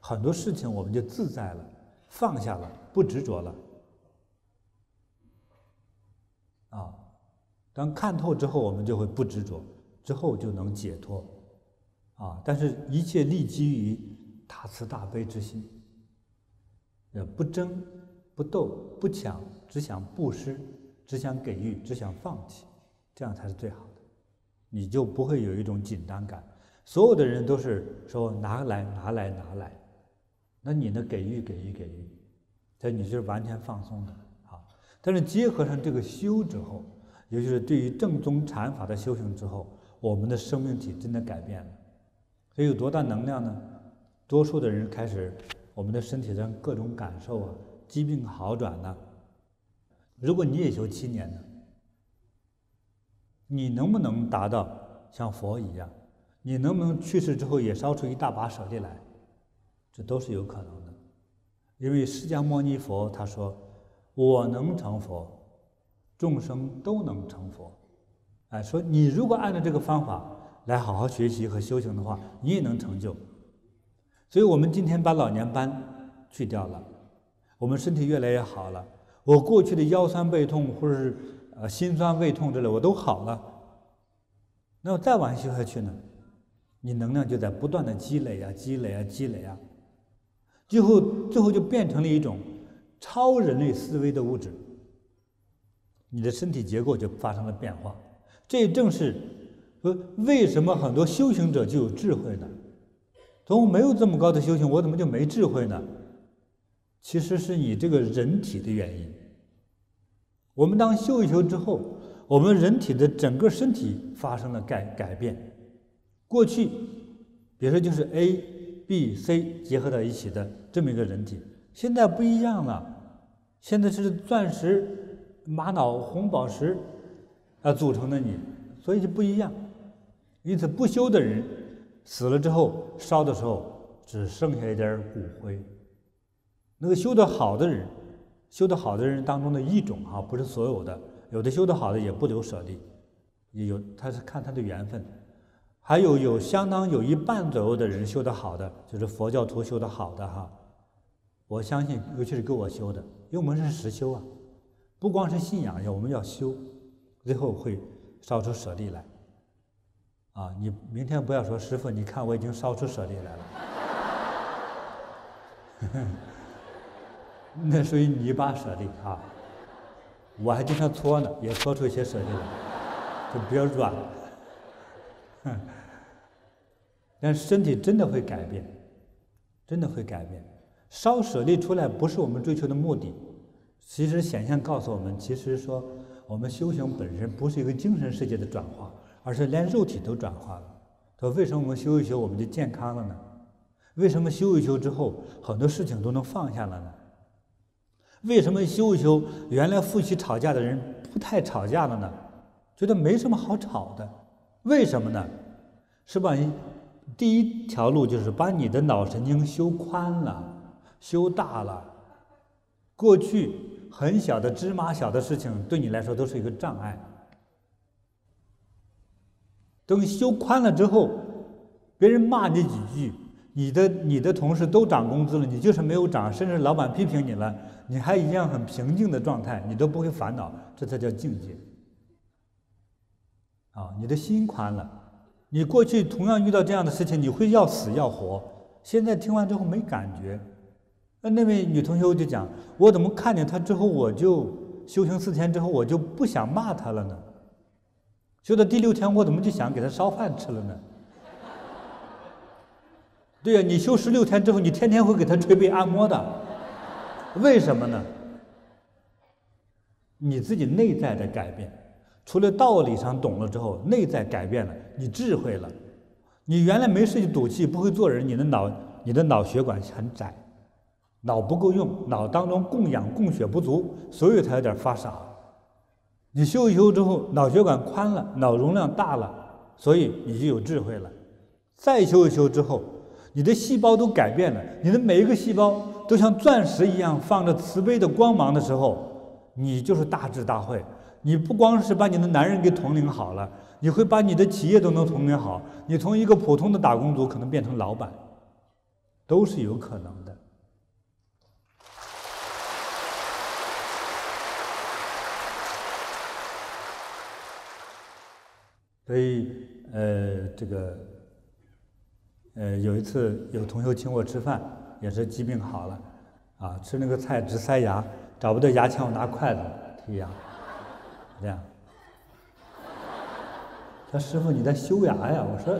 很多事情我们就自在了，放下了，不执着了。当看透之后，我们就会不执着，之后就能解脱。但是一切立基于大慈大悲之心，不争、不斗、不抢，只想布施，只想给予，只想放弃，这样才是最好的。你就不会有一种紧张感。所有的人都是说拿来，那你呢？给予，这你就是完全放松的。但是结合上这个修之后，尤其是对于正宗禅法的修行之后，我们的生命体真的改变了。所以有多大能量呢？多数的人开始，我们的身体上各种感受疾病好转了。如果你也修7年呢，你能不能达到像佛一样？你能不能去世之后也烧出一大把舍利来？这都是有可能的。因为释迦牟尼佛他说：“我能成佛，众生都能成佛。”说你如果按照这个方法来好好学习和修行的话，你也能成就。所以我们今天把老年斑去掉了，我们身体越来越好了。我过去的腰酸背痛或者是心酸胃痛之类，我都好了。那我再往下修下去呢，你能量就在不断的积累啊，最后就变成了一种超人类思维的物质，你的身体结构就发生了变化。这正是为什么很多修行者就有智慧呢？从没有这么高的修行，我怎么就没智慧呢？其实是你这个人体的原因。我们当修一修之后，我们人体的整个身体发生了改变。过去比如说就是 A、B、C 结合到一起的这么一个人体，现在不一样了，现在是钻石、玛瑙、红宝石组成的你，所以就不一样。因此不修的人死了之后烧的时候只剩下一点骨灰，那个修得好的人，修得好的人当中的一种啊，不是所有的，有的修得好的也不留舍利，也有他是看他的缘分。还有相当有一半左右的人修得好的，就是佛教徒修得好的哈。我相信，尤其是给我修的，因为我们是实修啊，不光是信仰，我们要修，最后会烧出舍利来。啊，你明天不要说师父，你看我已经烧出舍利来了。那属于泥巴舍利啊，我还经常搓呢，也搓出一些舍利来，就比较软。但是身体真的会改变，真的会改变。烧舍利出来不是我们追求的目的，其实显象告诉我们，其实说我们修行本身不是一个精神世界的转化，而是连肉体都转化了。说为什么我们修一修我们就健康了呢？为什么修一修之后很多事情都能放下了呢？为什么修一修原来夫妻吵架的人不太吵架了呢？觉得没什么好吵的，为什么呢？是吧？第一条路就是把你的脑神经修宽了，修大了。过去很小的芝麻小的事情对你来说都是一个障碍，等修宽了之后，别人骂你几句，你的同事都涨工资了，你就是没有涨，甚至老板批评你了，你还一样很平静的状态，你都不会烦恼，这才叫境界。啊，你的心宽了。你过去同样遇到这样的事情，你会要死要活，现在听完之后没感觉。那位女同学就讲，我怎么看见她之后，我就修行4天之后，我就不想骂她了呢？修到第6天，我怎么就想给她烧饭吃了呢？对呀，你修16天之后，你天天会给她捶背按摩的，为什么呢？你自己内在的改变。除了道理上懂了之后，内在改变了，你智慧了。你原来没事就赌气，不会做人，你的脑血管很窄，脑不够用，脑当中供氧供血不足，所以才有点发傻。你修一修之后，脑血管宽了，脑容量大了，所以你就有智慧了。再修一修之后，你的细胞都改变了，你的每一个细胞都像钻石一样放着慈悲的光芒的时候，你就是大智大慧。你不光是把你的男人给统领好了，你会把你的企业都能统领好。你从一个普通的打工族可能变成老板，都是有可能的。所以，有一次有同学请我吃饭，也是疾病好了，啊，吃那个菜直塞牙，找不到牙签，我拿筷子剔牙。这样，他说师傅你在修牙呀？我说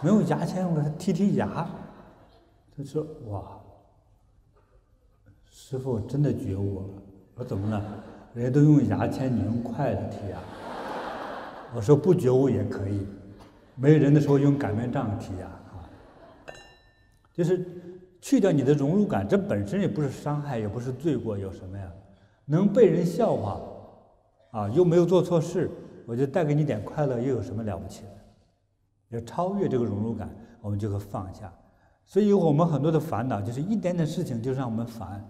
没有牙签，我给他剔牙。他说哇，师傅真的觉悟了。我说怎么了？人家都用牙签，你用筷子剔牙。我说不觉悟也可以，没人的时候用擀面杖剔牙啊。就是去掉你的荣辱感，这本身也不是伤害，也不是罪过，有什么呀？能被人笑话。啊，又没有做错事，我就带给你点快乐，又有什么了不起的？要超越这个荣辱感，我们就会放下。所以我们很多的烦恼，就是一点点事情就让我们烦，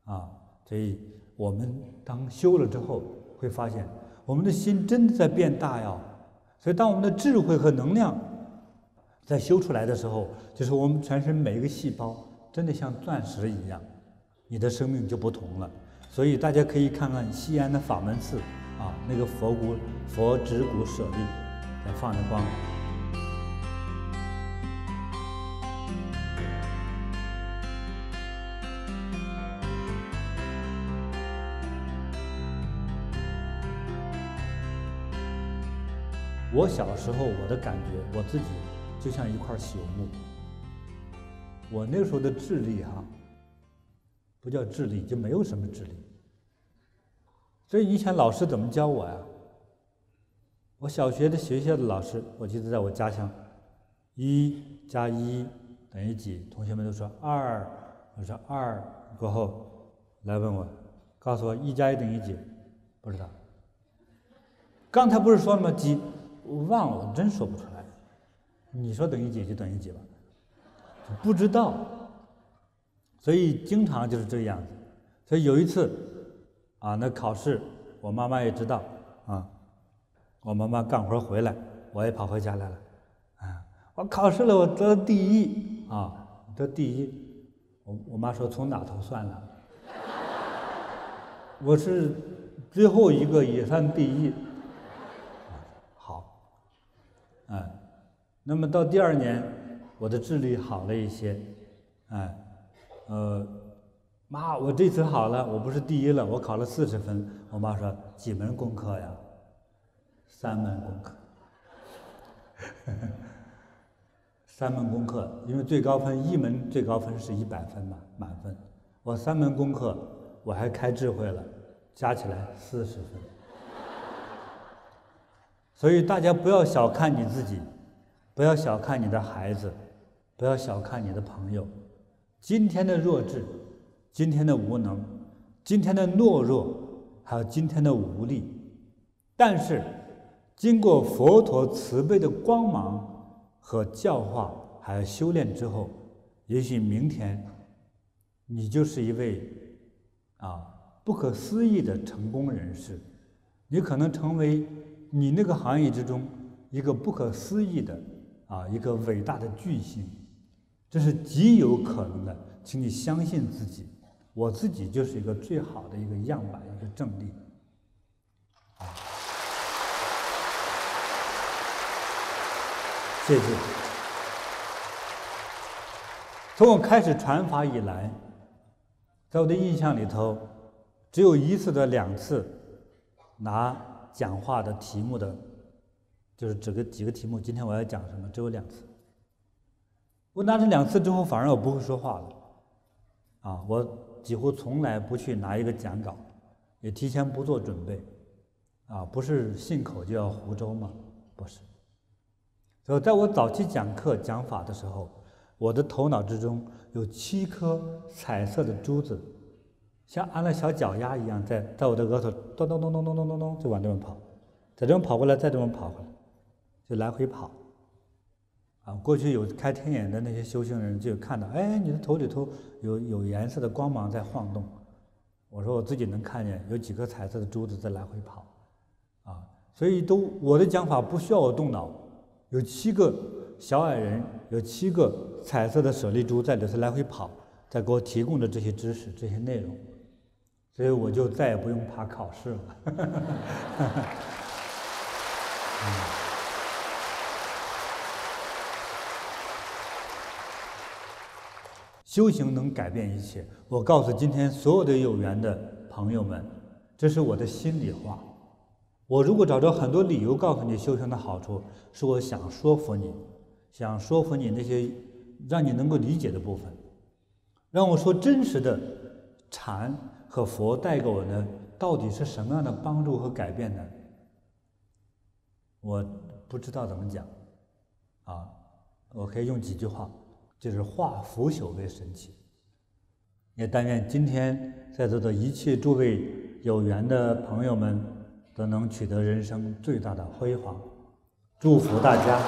啊，所以我们当修了之后，会发现我们的心真的在变大呀。所以当我们的智慧和能量在修出来的时候，就是我们全身每一个细胞真的像钻石一样，你的生命就不同了。所以大家可以看看西安的法门寺啊，那个佛指骨舍利在放着光。我小时候我的感觉，我自己就像一块朽木。我那时候的智力不叫智力，就没有什么智力。所以以前老师怎么教我呀？我小学的学校的老师，我记得在我家乡，1 加1等于几？同学们都说2，我说2，过后来问我，告诉我1加1等于几？不知道。刚才不是说了吗？几？我忘了，我真说不出来。你说等于几就等于几吧，不知道。所以经常就是这个样子。所以有一次啊，那考试我妈妈也知道啊，我妈妈干活回来，我也跑回家来了，啊，我考试了，我得第1啊，得第1。我妈说从哪头算了？我是最后一个也算第1。好，那么到第2年，我的智力好了一些，妈，我这次好了，我不是第1了，我考了40分。我妈说几门功课呀？3门功课。3门功课，因为最高分1门最高分是100分嘛，满分。我3门功课我还开智慧了，加起来40分。所以大家不要小看你自己，不要小看你的孩子，不要小看你的朋友。今天的弱智，今天的无能，今天的懦弱，还有今天的无力，但是经过佛陀慈悲的光芒和教化还有修炼之后，也许明天你就是一位不可思议的成功人士，你可能成为你那个行业之中一个不可思议的一个伟大的巨星，这是极有可能的，请你相信自己。我自己就是一个最好的一个样板，一个正例。谢谢。从我开始传法以来，在我的印象里头，只有1次的2次拿讲话的题目的，就是几个题目，今天我要讲什么，只有2次。我拿这2次之后，反而我不会说话了，我几乎从来不去拿一个讲稿，也提前不做准备，不是信口就要胡诌吗？不是。所以在我早期讲课讲法的时候，我的头脑之中有7颗彩色的珠子，像安了小脚丫一样，在我的额头咚咚咚咚咚咚咚咚就往这边跑，在这边跑过来，再这边跑回来，就来回跑。过去有开天眼的那些修行人就有看到，你的头里头有颜色的光芒在晃动。我说我自己能看见有几颗彩色的珠子在来回跑，所以我的讲法不需要我动脑，有7个小矮人，有7个彩色的舍利珠在里头来回跑，在给我提供着这些知识、这些内容，所以我就再也不用怕考试了。修行能改变一切。我告诉今天所有的有缘的朋友们，这是我的心里话。我如果找着很多理由告诉你修行的好处，是我想说服你，想说服你那些让你能够理解的部分。让我说真实的禅和佛带给我的到底是什么样的帮助和改变呢？我不知道怎么讲，我可以用几句话，就是化腐朽为神奇。也但愿今天在座的一切诸位有缘的朋友们都能取得人生最大的辉煌，祝福大家。